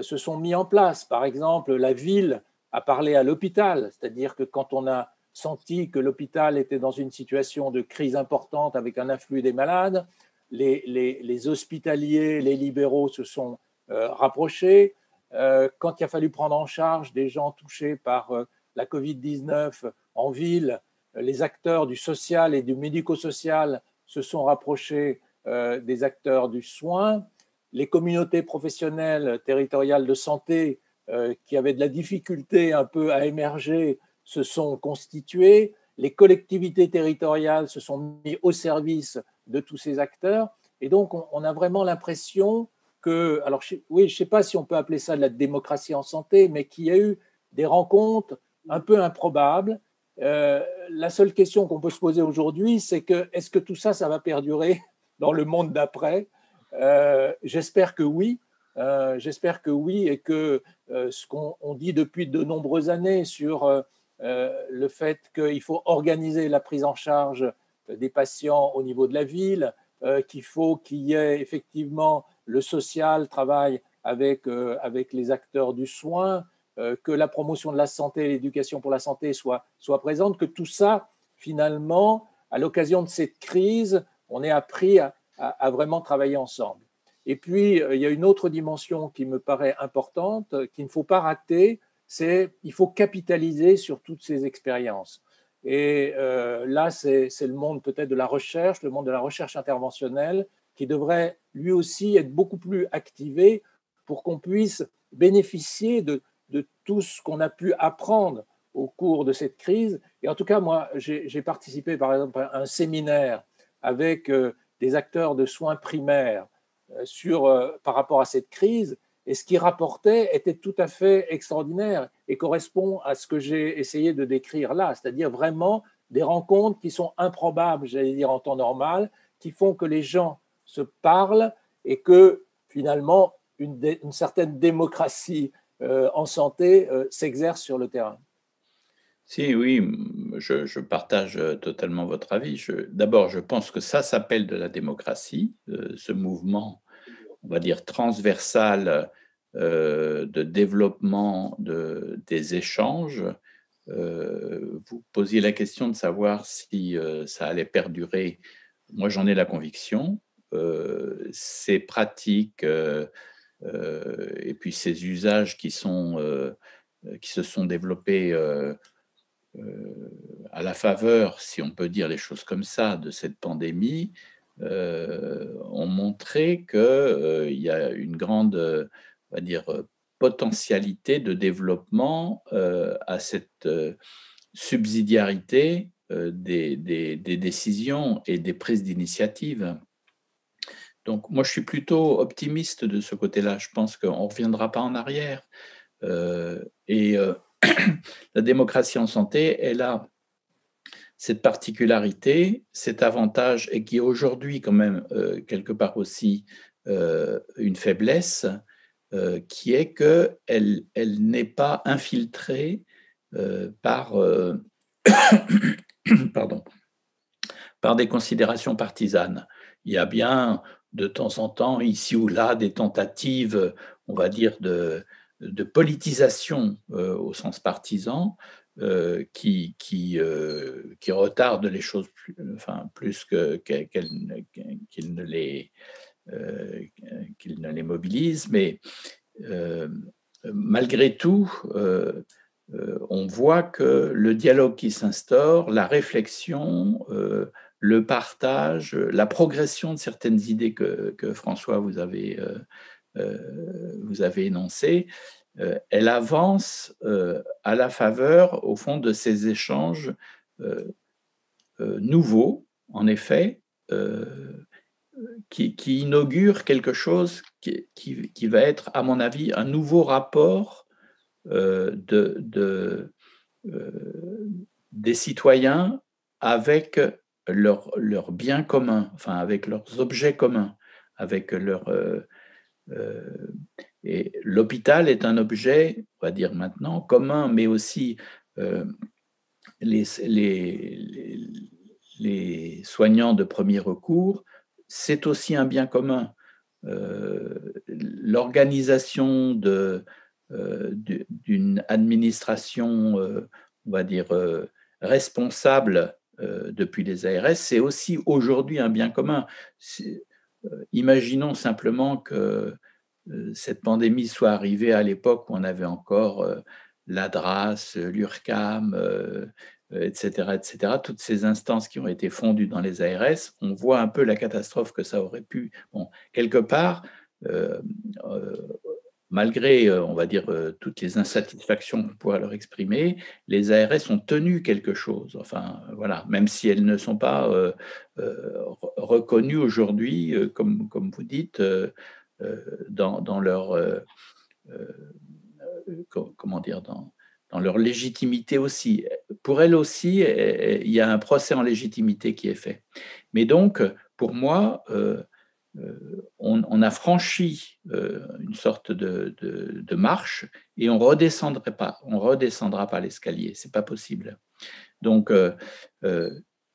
se sont mises en place. Par exemple, la ville a parlé à l'hôpital, c'est-à-dire que quand on a senti que l'hôpital était dans une situation de crise importante avec un afflux des malades, les hospitaliers, les libéraux se sont rapprochés. Quand il a fallu prendre en charge des gens touchés par la Covid-19 en ville, les acteurs du social et du médico-social se sont rapprochés des acteurs du soin. Les communautés professionnelles territoriales de santé qui avaient de la difficulté un peu à émerger se sont constituées. Les collectivités territoriales se sont mises au service de tous ces acteurs. Et donc, on a vraiment l'impression que, alors oui, je ne sais pas si on peut appeler ça de la démocratie en santé, mais qu'il y a eu des rencontres un peu improbables. La seule question qu'on peut se poser aujourd'hui, c'est que est-ce que tout ça, ça va perdurer dans le monde d'après? J'espère que oui. J'espère que oui et que ce qu'on dit depuis de nombreuses années sur le fait qu'il faut organiser la prise en charge des patients au niveau de la ville, qu'il faut qu'il y ait effectivement le social travaille avec les acteurs du soin, que la promotion de la santé et l'éducation pour la santé soit présente, que tout ça, finalement, à l'occasion de cette crise, on ait appris à vraiment travailler ensemble. Et puis, il y a une autre dimension qui me paraît importante, qu'il ne faut pas rater, c'est qu'il faut capitaliser sur toutes ces expériences. Et là, c'est le monde peut-être de la recherche, le monde de la recherche interventionnelle, qui devrait lui aussi être beaucoup plus activé pour qu'on puisse bénéficier de tout ce qu'on a pu apprendre au cours de cette crise. Et en tout cas, moi, j'ai participé par exemple à un séminaire avec des acteurs de soins primaires par rapport à cette crise. Et ce qu'ils rapportaient était tout à fait extraordinaire et correspond à ce que j'ai essayé de décrire là, c'est-à-dire vraiment des rencontres qui sont improbables, j'allais dire en temps normal, qui font que les gens se parlent et que finalement une certaine démocratie en santé s'exerce sur le terrain. Si, oui, je partage totalement votre avis. D'abord, je pense que ça s'appelle de la démocratie, ce mouvement, on va dire, transversal de développement des échanges. Vous posiez la question de savoir si ça allait perdurer. Moi, j'en ai la conviction. Ces pratiques et puis ces usages qui se sont développés à la faveur, si on peut dire les choses comme ça, de cette pandémie, ont montré qu'il y a une grande, on va dire, potentialité de développement à cette subsidiarité des décisions et des prises d'initiative. Donc, moi, je suis plutôt optimiste de ce côté-là. Je pense qu'on ne reviendra pas en arrière. Et la démocratie en santé, elle a cette particularité, cet avantage, et qui est aujourd'hui quand même quelque part aussi une faiblesse, qui est qu'elle n'est pas infiltrée par, pardon, par des considérations partisanes. Il y a bien de temps en temps, ici ou là, des tentatives, on va dire, de politisation au sens partisan, qui retardent les choses plus qu'ils ne les mobilisent. Mais malgré tout, on voit que le dialogue qui s'instaure, la réflexion, le partage, la progression de certaines idées que François, vous avez énoncées, elle avance à la faveur, au fond, de ces échanges nouveaux, en effet, qui inaugurent quelque chose qui va être, à mon avis, un nouveau rapport des citoyens avec leurs biens communs, enfin avec leurs objets communs, avec et l'hôpital est un objet, on va dire maintenant, commun, mais aussi les soignants de premier recours, c'est aussi un bien commun. L'organisation d'une administration, on va dire, responsable depuis les ARS, c'est aussi aujourd'hui un bien commun. Imaginons simplement que cette pandémie soit arrivée à l'époque où on avait encore l'ADRAS, l'URCAM, etc., toutes ces instances qui ont été fondues dans les ARS. On voit un peu la catastrophe que ça aurait pu. Bon, quelque part, malgré, on va dire, toutes les insatisfactions qu'on pourrait leur exprimer, les ARS ont tenu quelque chose. Enfin, voilà, même si elles ne sont pas reconnues aujourd'hui, comme vous dites, dans leur, comment dire, dans leur légitimité aussi. Pour elles aussi, il y a un procès en légitimité qui est fait. Mais donc, pour moi, on a franchi une sorte de marche et on redescendra pas l'escalier, c'est pas possible. Donc,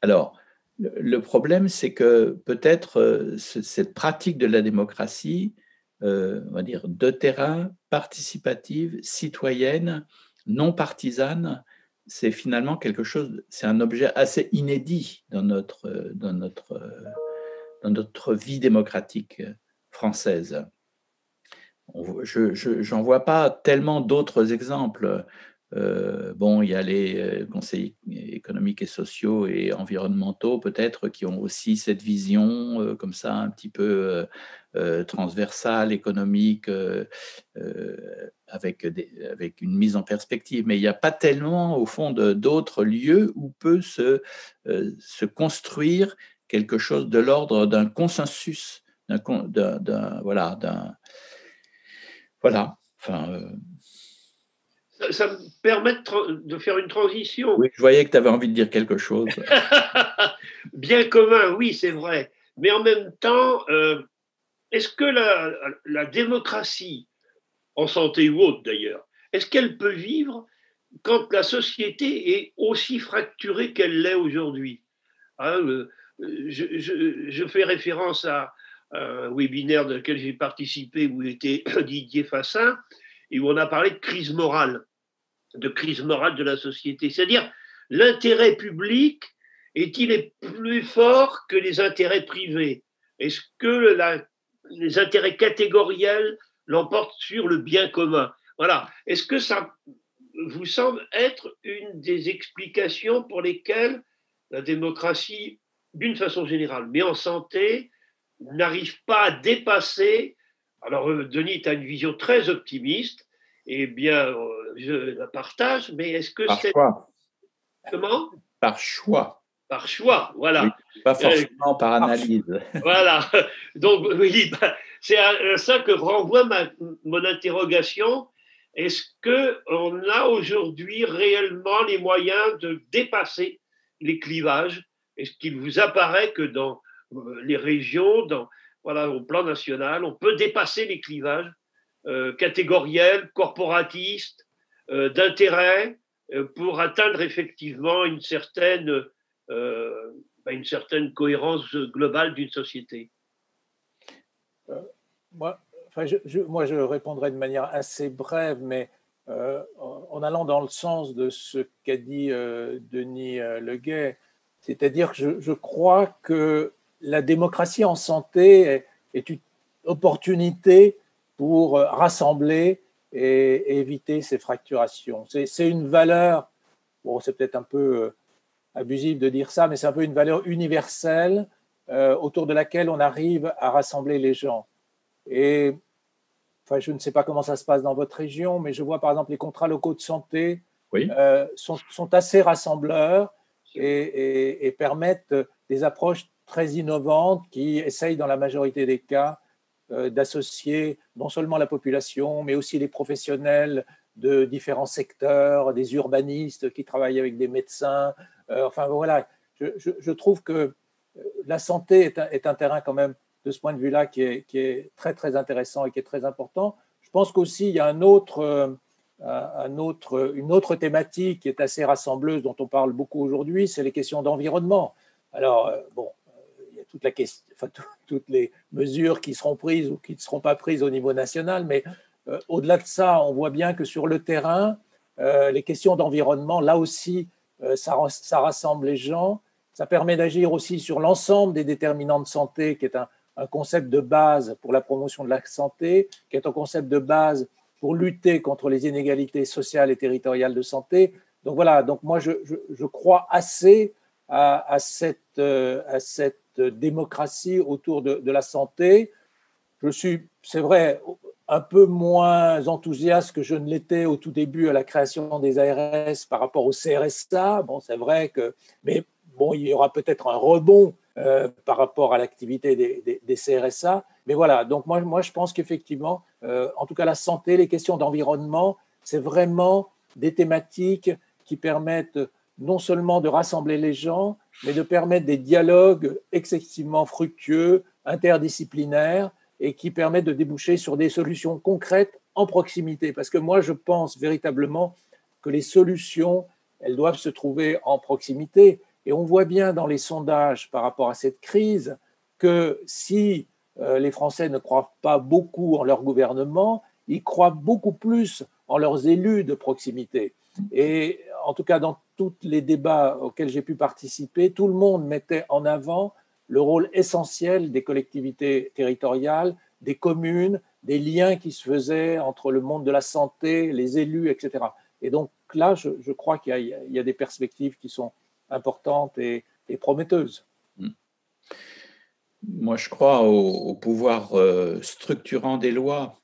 alors, le problème, c'est que peut-être cette pratique de la démocratie, on va dire, de terrain, participative, citoyenne, non partisane, c'est finalement quelque chose, c'est un objet assez inédit dans notre vie démocratique française. J'en vois pas tellement d'autres exemples. Bon, il y a les conseils économiques et sociaux et environnementaux, peut-être, qui ont aussi cette vision comme ça, un petit peu transversale, économique, avec une mise en perspective. Mais il n'y a pas tellement, au fond, d'autres lieux où peut se construire quelque chose de l'ordre d'un consensus, voilà. Enfin, Ça me permet de faire une transition. oui, je voyais que tu avais envie de dire quelque chose. Bien commun, oui, c'est vrai. Mais en même temps, est-ce que la démocratie, en santé ou autre d'ailleurs, est-ce qu'elle peut vivre quand la société est aussi fracturée qu'elle l'est aujourd'hui? Hein, je fais référence à un webinaire dans lequel j'ai participé où était Didier Fassin et où on a parlé de crise morale de la société. C'est-à-dire, l'intérêt public est-il plus fort que les intérêts privés? Est-ce que les intérêts catégoriels l'emportent sur le bien commun? Voilà. Est-ce que ça vous semble être une des explications pour lesquelles la démocratie, d'une façon générale, mais en santé, n'arrive pas à dépasser. Alors, Denis, tu as une vision très optimiste, eh bien, je la partage, mais est-ce que Par c'est. choix. Comment? Par choix. Par choix, Oui, voilà. pas forcément par analyse. Voilà. Donc, oui, c'est à ça que renvoie mon interrogation. Est-ce qu'on a aujourd'hui réellement les moyens de dépasser les clivages? Est-ce qu'il vous apparaît que dans les régions, voilà, au plan national, on peut dépasser les clivages catégoriels, corporatistes, d'intérêt, pour atteindre effectivement une certaine cohérence globale d'une société? Moi, je répondrai de manière assez brève, mais en allant dans le sens de ce qu'a dit Denis Leguet, c'est-à-dire que je crois que la démocratie en santé est une opportunité pour rassembler et éviter ces fracturations. C'est une valeur, bon, c'est peut-être un peu abusif de dire ça, mais c'est un peu une valeur universelle autour de laquelle on arrive à rassembler les gens. Et enfin, je ne sais pas comment ça se passe dans votre région, mais je vois par exemple les contrats locaux de santé Oui. sont assez rassembleurs et permettent des approches très innovantes qui essayent dans la majorité des cas d'associer non seulement la population, mais aussi les professionnels de différents secteurs, des urbanistes qui travaillent avec des médecins. Enfin voilà, je trouve que la santé est un terrain quand même de ce point de vue-là qui est très très intéressant et qui est très important. Je pense qu'aussi il y a une autre thématique qui est assez rassembleuse dont on parle beaucoup aujourd'hui, c'est les questions d'environnement. Alors bon, il y a toutes les mesures qui seront prises ou qui ne seront pas prises au niveau national, mais au-delà de ça, on voit bien que sur le terrain, les questions d'environnement, là aussi, ça rassemble les gens. Ça permet d'agir aussi sur l'ensemble des déterminants de santé, qui est un concept de base pour la promotion de la santé, qui est un concept de base pour lutter contre les inégalités sociales et territoriales de santé. Donc voilà, donc moi je crois assez à cette démocratie autour de la santé. Je suis, c'est vrai, un peu moins enthousiaste que je ne l'étais au tout début à la création des ARS par rapport au CRSA. Bon, c'est vrai que, mais bon, il y aura peut-être un rebond par rapport à l'activité des CRSA. Mais voilà, donc moi je pense qu'effectivement, en tout cas la santé, les questions d'environnement, c'est vraiment des thématiques qui permettent non seulement de rassembler les gens, mais de permettre des dialogues excessivement fructueux, interdisciplinaires, et qui permettent de déboucher sur des solutions concrètes en proximité. Parce que moi, je pense véritablement que les solutions, elles doivent se trouver en proximité. Et on voit bien dans les sondages par rapport à cette crise que si les Français ne croient pas beaucoup en leur gouvernement, ils croient beaucoup plus en leurs élus de proximité. Et en tout cas, dans tous les débats auxquels j'ai pu participer, tout le monde mettait en avant le rôle essentiel des collectivités territoriales, des communes, des liens qui se faisaient entre le monde de la santé, les élus, etc. Et donc donc là, je crois qu'il y a des perspectives qui sont importantes et prometteuses. Moi, je crois au pouvoir structurant des lois.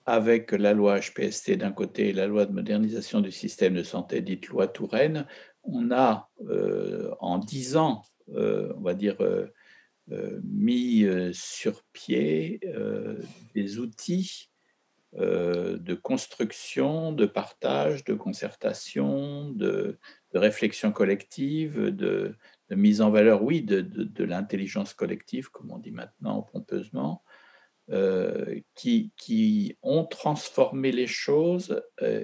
Avec la loi HPST d'un côté et la loi de modernisation du système de santé, dite loi Touraine, on a en 10 ans, on va dire, mis sur pied des outils de construction, de partage, de concertation, de réflexion collective, de mise en valeur, oui, de l'intelligence collective, comme on dit maintenant pompeusement, qui ont transformé les choses,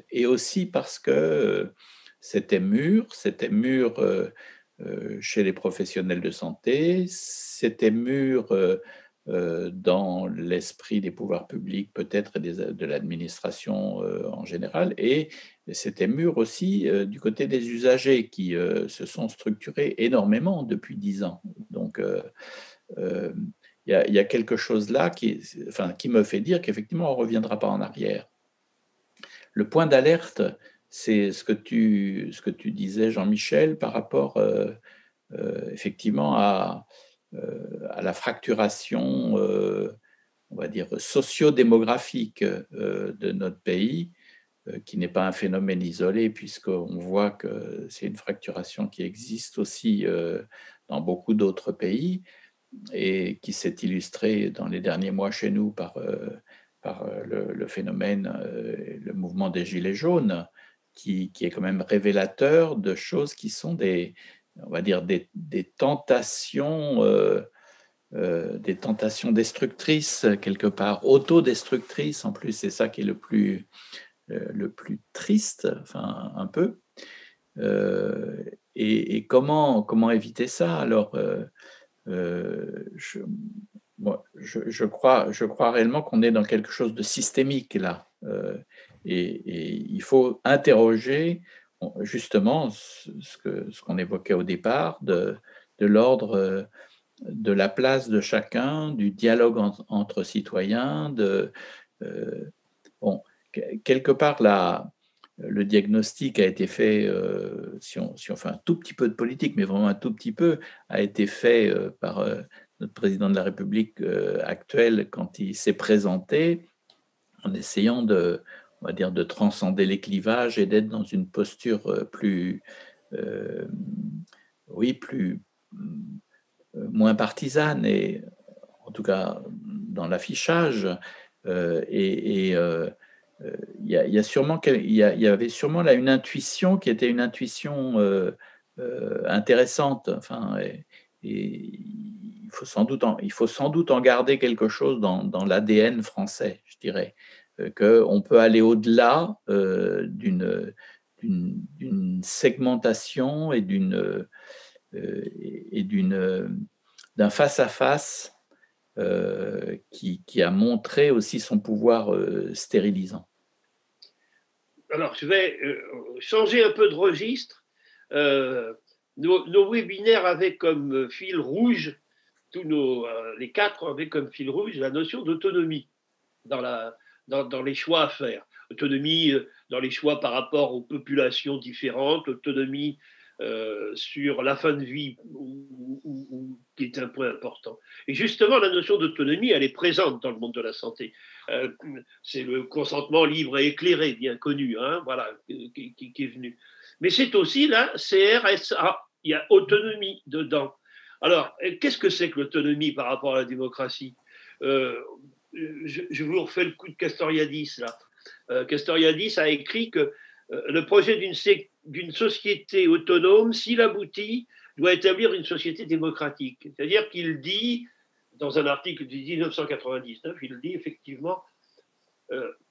et aussi parce que c'était mûr chez les professionnels de santé, c'était mûr dans l'esprit des pouvoirs publics peut-être et de l'administration en général, et c'était mûr aussi du côté des usagers qui se sont structurés énormément depuis 10 ans. Donc, il y a quelque chose là qui me fait dire qu'effectivement, on ne reviendra pas en arrière. Le point d'alerte, c'est ce que tu disais, Jean-Michel, par rapport effectivement à la fracturation, on va dire, socio-démographique de notre pays, qui n'est pas un phénomène isolé, puisqu'on voit que c'est une fracturation qui existe aussi dans beaucoup d'autres pays, et qui s'est illustré dans les derniers mois chez nous par le phénomène, le mouvement des Gilets jaunes, qui est quand même révélateur de choses qui sont on va dire des tentations, des tentations destructrices, quelque part autodestructrices. En plus, c'est ça qui est le plus triste, enfin un peu. Et comment éviter ça? Alors, je crois réellement qu'on est dans quelque chose de systémique là, et il faut interroger justement ce qu'on évoquait au départ de l'ordre de la place de chacun, du dialogue entre citoyens, bon, quelque part là. Le diagnostic a été fait, si on fait un tout petit peu de politique, mais vraiment un tout petit peu, a été fait par notre président de la République actuel quand il s'est présenté, en essayant on va dire, de transcender les clivages et d'être dans une posture moins partisane, et en tout cas dans l'affichage. Il y avait sûrement là une intuition qui était une intuition intéressante. Enfin, et il faut sans doute en garder quelque chose dans l'ADN français, je dirais, qu'on peut aller au-delà d'une segmentation et d'un face-à-face qui a montré aussi son pouvoir stérilisant. Alors, je vais changer un peu de registre. Nos webinaires avaient comme fil rouge, les 4 avaient comme fil rouge la notion d'autonomie dans les choix à faire. Autonomie dans les choix par rapport aux populations différentes, autonomie sur la fin de vie, qui est un point important. Et justement, la notion d'autonomie, elle est présente dans le monde de la santé. C'est le consentement libre et éclairé, bien connu, hein, voilà, qui est venu. Mais c'est aussi la CRSA, il y a autonomie dedans. Alors, qu'est-ce que c'est que l'autonomie par rapport à la démocratie? Je vous refais le coup de Castoriadis, là. Castoriadis a écrit que le projet d'une société autonome, s'il aboutit, doit établir une société démocratique. C'est-à-dire qu'il dit, dans un article de 1999, il dit effectivement,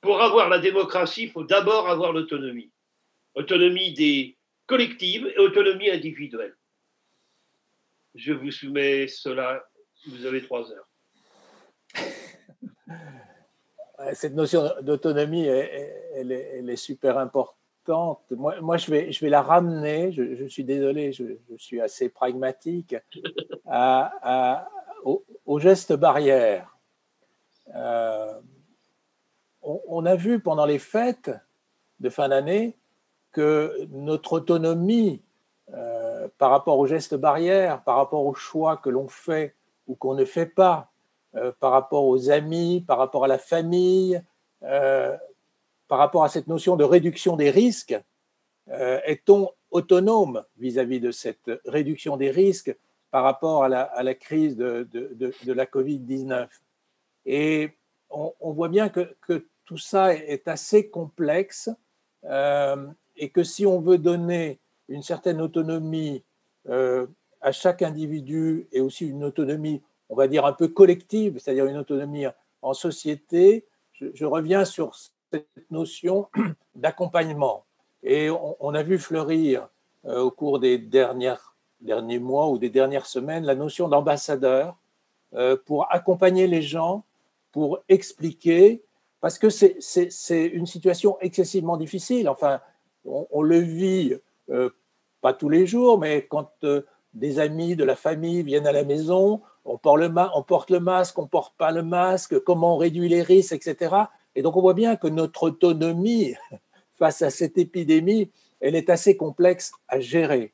pour avoir la démocratie, il faut d'abord avoir l'autonomie. Autonomie des collectives et autonomie individuelle. Je vous soumets cela, vous avez 3 heures. Cette notion d'autonomie, elle est super importante. Moi je vais la ramener, je suis désolé, je suis assez pragmatique, au geste barrière. On a vu pendant les fêtes de fin d'année que notre autonomie par rapport aux gestes barrières, par rapport aux choix que l'on fait ou qu'on ne fait pas, par rapport aux amis, par rapport à la famille, par rapport à cette notion de réduction des risques, est-on autonome vis-à-vis de cette réduction des risques par rapport à la crise de la Covid-19? Et on voit bien que tout ça est assez complexe et que si on veut donner une certaine autonomie à chaque individu et aussi une autonomie, on va dire, un peu collective, c'est-à-dire une autonomie en société, je reviens sur cette notion d'accompagnement. Et on a vu fleurir au cours des derniers mois ou des dernières semaines la notion d'ambassadeur pour accompagner les gens, pour expliquer, parce que c'est une situation excessivement difficile. Enfin, on le vit pas tous les jours, mais quand des amis de la famille viennent à la maison, on porte le masque, on ne porte pas le masque, comment on réduit les risques, etc. Et donc on voit bien que notre autonomie face à cette épidémie, elle est assez complexe à gérer.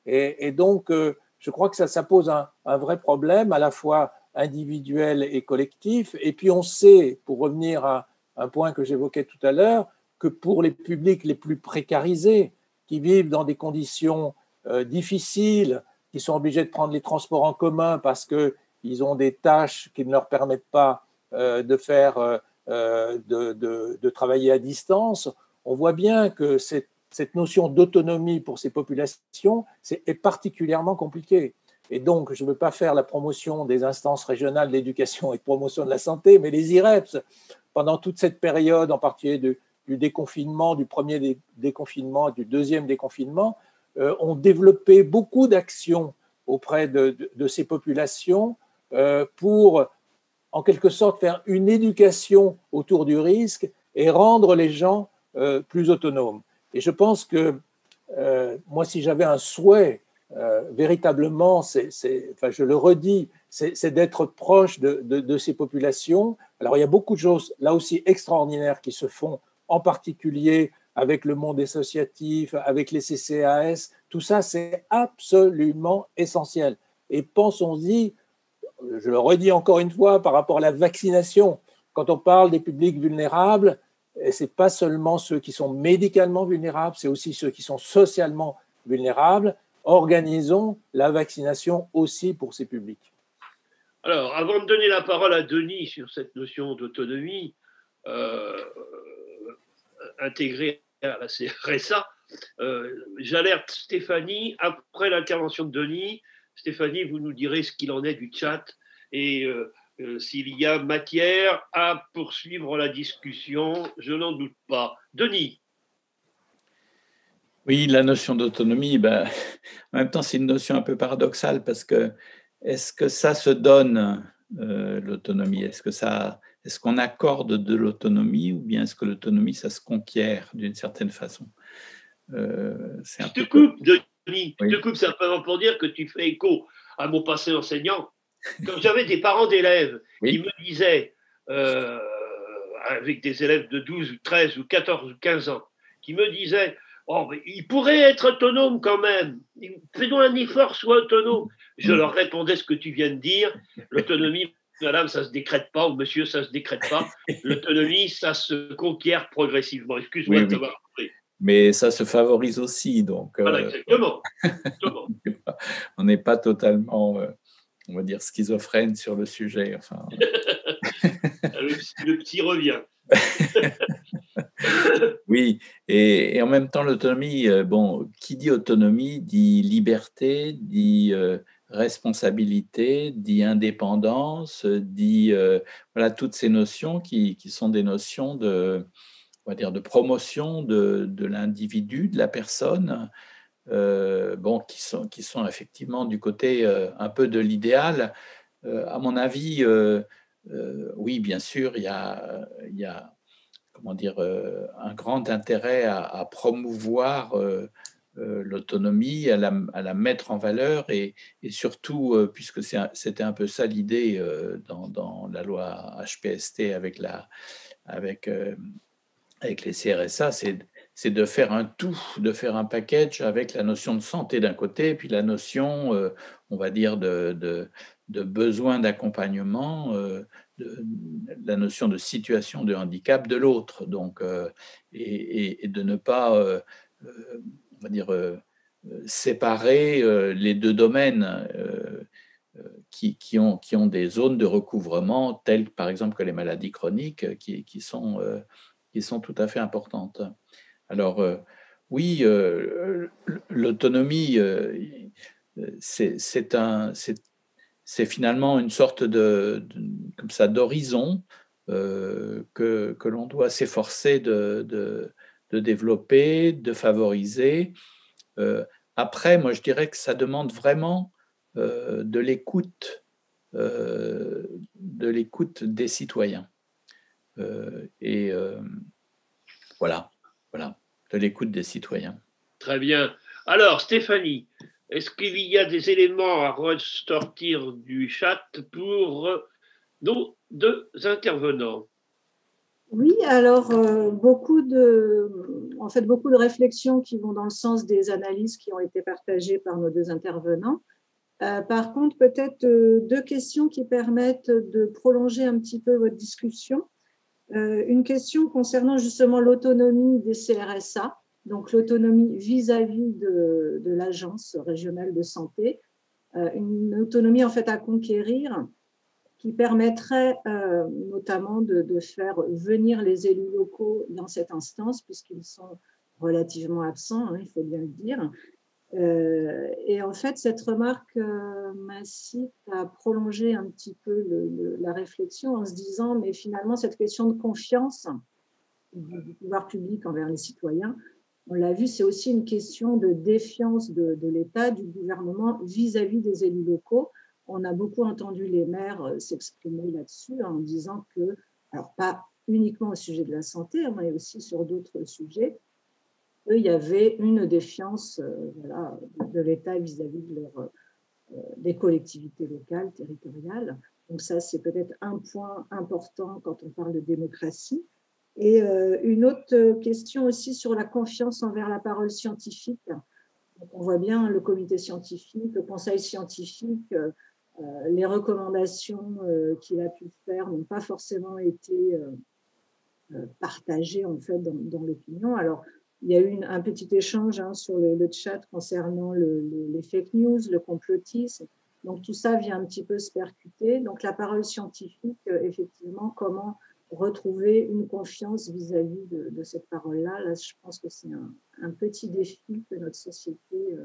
Et donc, je crois que ça pose un vrai problème, à la fois individuel et collectif. Et puis, on sait, pour revenir à un point que j'évoquais tout à l'heure, que pour les publics les plus précarisés, qui vivent dans des conditions difficiles, qui sont obligés de prendre les transports en commun parce qu'ils ont des tâches qui ne leur permettent pas de travailler à distance, on voit bien que cette notion d'autonomie pour ces populations est particulièrement compliquée. Et donc, je ne veux pas faire la promotion des instances régionales d'éducation et de promotion de la santé, mais les IREPS, pendant toute cette période, en particulier du déconfinement, du premier déconfinement, du deuxième déconfinement, ont développé beaucoup d'actions auprès de ces populations pour, en quelque sorte, faire une éducation autour du risque et rendre les gens plus autonomes. Et je pense que moi, si j'avais un souhait, véritablement, enfin, je le redis, c'est d'être proche de ces populations. Alors, il y a beaucoup de choses, là aussi, extraordinaires qui se font, en particulier avec le monde associatif, avec les CCAS. Tout ça, c'est absolument essentiel. Et pensons-y, je le redis encore une fois, par rapport à la vaccination, quand on parle des publics vulnérables, ce n'est pas seulement ceux qui sont médicalement vulnérables, c'est aussi ceux qui sont socialement vulnérables. Organisons la vaccination aussi pour ces publics. Alors, avant de donner la parole à Denis sur cette notion d'autonomie intégrée à la CRSA, j'alerte Stéphanie, après l'intervention de Denis. Stéphanie, vous nous direz ce qu'il en est du chat et s'il y a matière à poursuivre la discussion, je n'en doute pas. Denis. Oui, la notion d'autonomie, en même temps, c'est une notion un peu paradoxale parce que est-ce que ça se donne, l'autonomie? Est-ce qu'on accorde de l'autonomie ou bien est-ce que l'autonomie, ça se conquiert d'une certaine façon? Je te coupe, Denis, je te coupe simplement pour dire que tu fais écho à mon passé enseignant. Quand j'avais des parents d'élèves qui me disaient, avec des élèves de 12 ou 13 ou 14 ou 15 ans, qui me disaient « Oh, mais il pourrait être autonome quand même, fais-nous un effort, sois autonome ». Je leur répondais ce que tu viens de dire, l'autonomie, madame, ça ne se décrète pas, ou monsieur, ça ne se décrète pas, l'autonomie, ça se conquiert progressivement. Excuse-moi de t'avoir compris. Mais ça se favorise aussi, donc… Voilà, exactement. On n'est pas totalement… on va dire schizophrène sur le sujet. Enfin. le psy revient. Oui, et en même temps, l'autonomie, qui dit autonomie dit liberté, dit responsabilité, dit indépendance, dit voilà, toutes ces notions qui sont des notions de, on va dire, de promotion de l'individu, de la personne, qui sont effectivement du côté un peu de l'idéal. À mon avis, oui, bien sûr, il y a comment dire, un grand intérêt à promouvoir l'autonomie, à la mettre en valeur et surtout, puisque c'était un peu ça l'idée dans la loi HPST avec les CRSA, c'est de faire un tout, de faire un package avec la notion de santé d'un côté, et puis la notion, on va dire, de besoin d'accompagnement, la notion de situation de handicap de l'autre. Donc, et de ne pas, on va dire, séparer les deux domaines qui ont des zones de recouvrement, telles par exemple que les maladies chroniques, qui sont tout à fait importantes. Alors, oui, l'autonomie, c'est finalement une sorte comme ça, d'horizon que l'on doit s'efforcer de développer, de favoriser. Après, moi, je dirais que ça demande vraiment de l'écoute des citoyens. Et voilà, de l'écoute des citoyens. Très bien. Alors, Stéphanie, est-ce qu'il y a des éléments à ressortir du chat pour nos deux intervenants? Oui, alors beaucoup de réflexions qui vont dans le sens des analyses qui ont été partagées par nos deux intervenants. Par contre, peut-être deux questions qui permettent de prolonger un petit peu votre discussion. Une question concernant justement l'autonomie des CRSA, donc l'autonomie vis-à-vis de l'Agence régionale de santé, une autonomie en fait à conquérir qui permettrait notamment de faire venir les élus locaux dans cette instance, puisqu'ils sont relativement absents, hein, il faut bien le dire. Et en fait, cette remarque m'incite à prolonger un petit peu la réflexion en se disant, mais finalement, cette question de confiance du pouvoir public envers les citoyens, on l'a vu, c'est aussi une question de défiance de l'État, du gouvernement vis-à-vis des élus locaux. On a beaucoup entendu les maires s'exprimer là-dessus en disant que, alors pas uniquement au sujet de la santé, mais aussi sur d'autres sujets, il y avait une défiance de l'État vis-à-vis des collectivités locales, territoriales. Donc ça, c'est peut-être un point important quand on parle de démocratie. Et une autre question aussi sur la confiance envers la parole scientifique. Donc on voit bien le comité scientifique, le conseil scientifique, les recommandations qu'il a pu faire n'ont pas forcément été partagées en fait dans l'opinion. Alors, il y a eu un petit échange sur le chat concernant les fake news, le complotisme. Donc, tout ça vient un petit peu se percuter. Donc, la parole scientifique, effectivement, comment retrouver une confiance vis-à-vis de cette parole-là. Là, je pense que c'est un petit défi que notre société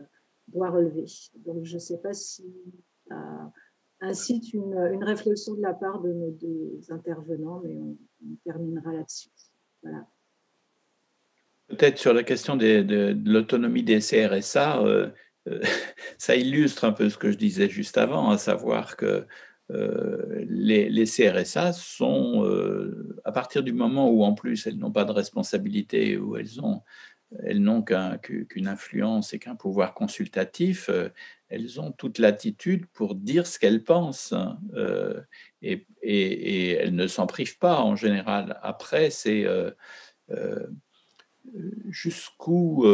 doit relever. Donc, je ne sais pas si ça incite une réflexion de la part de nos deux intervenants, mais on terminera là-dessus. Voilà. Peut-être sur la question de l'autonomie des CRSA, ça illustre un peu ce que je disais juste avant, à savoir que les CRSA sont, à partir du moment où en plus elles n'ont pas de responsabilité, où elles n'ont qu'une influence et qu'un pouvoir consultatif, elles ont toute latitude pour dire ce qu'elles pensent, et elles ne s'en privent pas en général. Après, c'est jusqu'où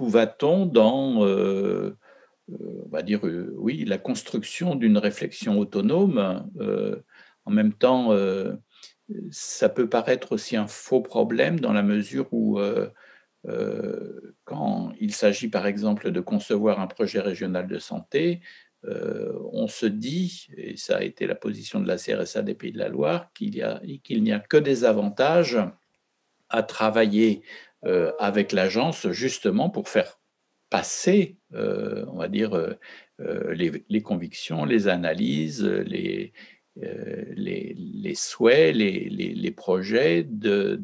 va-t-on dans, on va dire, oui, la construction d'une réflexion autonome. En même temps, ça peut paraître aussi un faux problème dans la mesure où, quand il s'agit par exemple de concevoir un projet régional de santé, on se dit, et ça a été la position de la CRSA des Pays de la Loire, qu'il n'y a que des avantages à travailler avec l'agence justement pour faire passer, on va dire, les convictions, les analyses, les souhaits, les projets de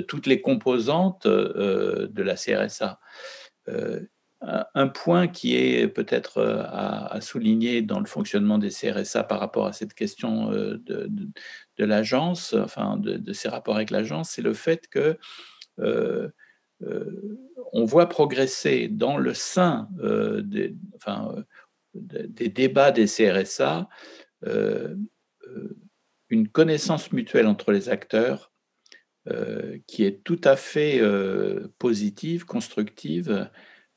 toutes les composantes de la CRSA. Un point qui est peut-être à souligner dans le fonctionnement des CRSA par rapport à cette question de l'agence, enfin de ses rapports avec l'agence, c'est le fait que on voit progresser dans le sein des débats des CRSA une connaissance mutuelle entre les acteurs qui est tout à fait positive, constructive,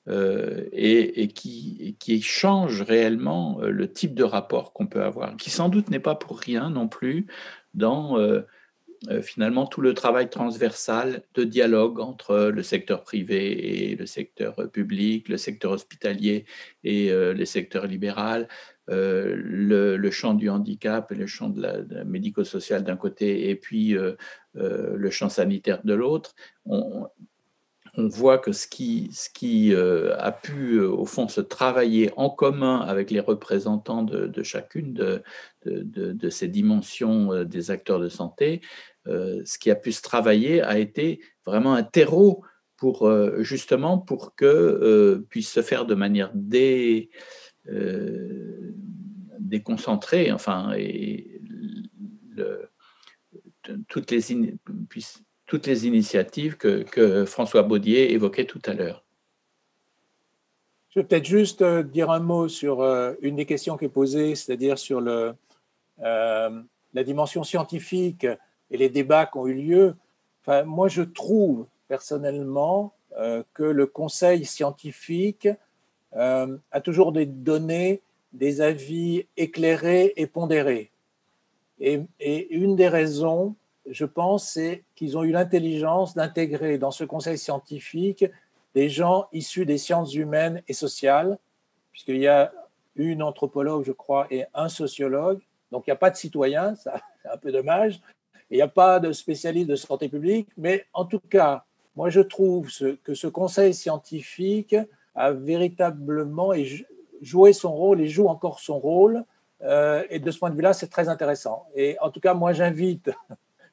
et qui change réellement le type de rapport qu'on peut avoir, qui sans doute n'est pas pour rien non plus dans finalement tout le travail transversal de dialogue entre le secteur privé et le secteur public, le secteur hospitalier et les secteurs libéraux, le champ du handicap et le champ de la médico-social d'un côté et puis le champ sanitaire de l'autre. On voit que ce qui a pu, au fond, se travailler en commun avec les représentants de chacune de ces dimensions des acteurs de santé, ce qui a pu se travailler a été vraiment un terreau pour, justement, pour que puisse se faire de manière déconcentrée, enfin, et toutes les toutes les initiatives que François Baudier évoquait tout à l'heure. Je vais peut-être juste dire un mot sur une des questions qui est posée, c'est-à-dire sur la dimension scientifique et les débats qui ont eu lieu. Enfin, moi, je trouve personnellement que le conseil scientifique a toujours donné des avis éclairés et pondérés. Et une des raisons, je pense, c'est qu'ils ont eu l'intelligence d'intégrer dans ce conseil scientifique des gens issus des sciences humaines et sociales, puisqu'il y a une anthropologue, je crois, et un sociologue. Donc, il n'y a pas de citoyens, c'est un peu dommage. Et il n'y a pas de spécialistes de santé publique. Mais en tout cas, moi, je trouve que ce conseil scientifique a véritablement joué son rôle et joue encore son rôle. Et de ce point de vue-là, c'est très intéressant. Et en tout cas, moi, j'invite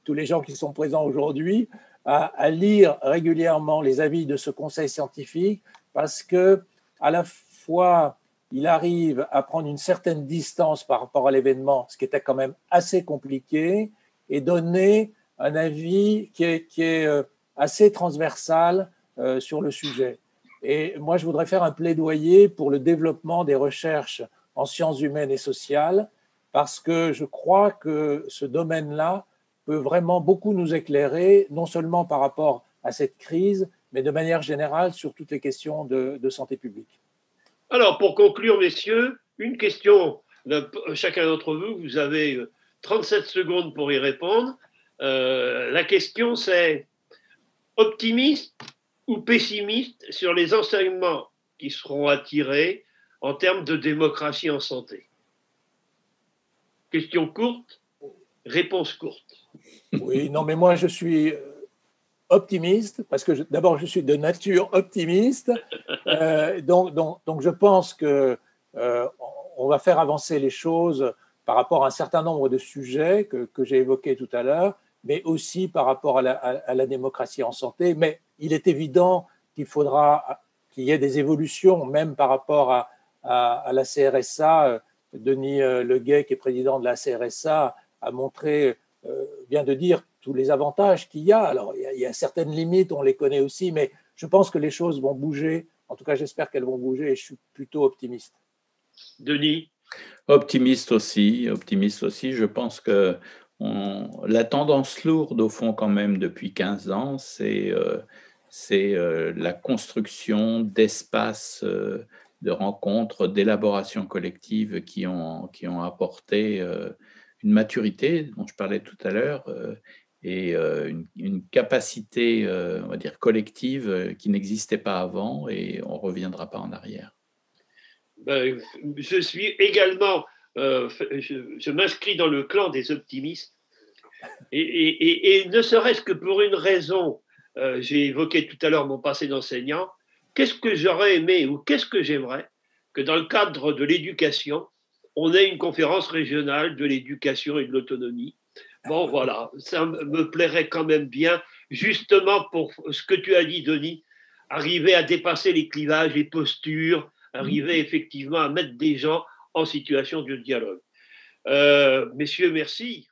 tous les gens qui sont présents aujourd'hui à lire régulièrement les avis de ce conseil scientifique parce que, à la fois, il arrive à prendre une certaine distance par rapport à l'événement, ce qui était quand même assez compliqué, et donner un avis qui est assez transversal sur le sujet. Et moi, je voudrais faire un plaidoyer pour le développement des recherches en sciences humaines et sociales, parce que je crois que ce domaine-là peut vraiment beaucoup nous éclairer, non seulement par rapport à cette crise, mais de manière générale sur toutes les questions de santé publique. Alors, pour conclure, messieurs, une question de chacun d'entre vous. Vous avez 37 secondes pour y répondre. La question, c'est optimiste ou pessimiste sur les enseignements qui seront attirés en termes de démocratie en santé? Question courte, réponse courte. Oui, non, mais moi, je suis optimiste, parce que d'abord, je suis de nature optimiste. Donc, je pense qu'on va faire avancer les choses par rapport à un certain nombre de sujets que j'ai évoqués tout à l'heure, mais aussi par rapport à la démocratie en santé. Mais il est évident qu'il faudra qu'il y ait des évolutions, même par rapport à la CRSA. Denis Leguet, qui est président de la CRSA, a montré, vient de dire, tous les avantages qu'il y a. Alors, il y a certaines limites, on les connaît aussi, mais je pense que les choses vont bouger. En tout cas, j'espère qu'elles vont bouger et je suis plutôt optimiste. Denis? Optimiste aussi. Je pense que la tendance lourde, au fond, quand même, depuis 15 ans, c'est la construction d'espaces de rencontres, d'élaboration collective qui ont apporté une maturité dont je parlais tout à l'heure et une capacité, on va dire, collective qui n'existait pas avant et on ne reviendra pas en arrière. Ben, je suis également, je m'inscris dans le clan des optimistes et ne serait-ce que pour une raison, j'ai évoqué tout à l'heure mon passé d'enseignant. Qu'est-ce que j'aurais aimé ou qu'est-ce que j'aimerais que dans le cadre de l'éducation, on ait une conférence régionale de l'éducation et de l'autonomie. Bon, voilà, ça me plairait quand même bien, justement pour ce que tu as dit, Denis, arriver à dépasser les clivages, les postures, arriver effectivement à mettre des gens en situation de dialogue. Messieurs, merci.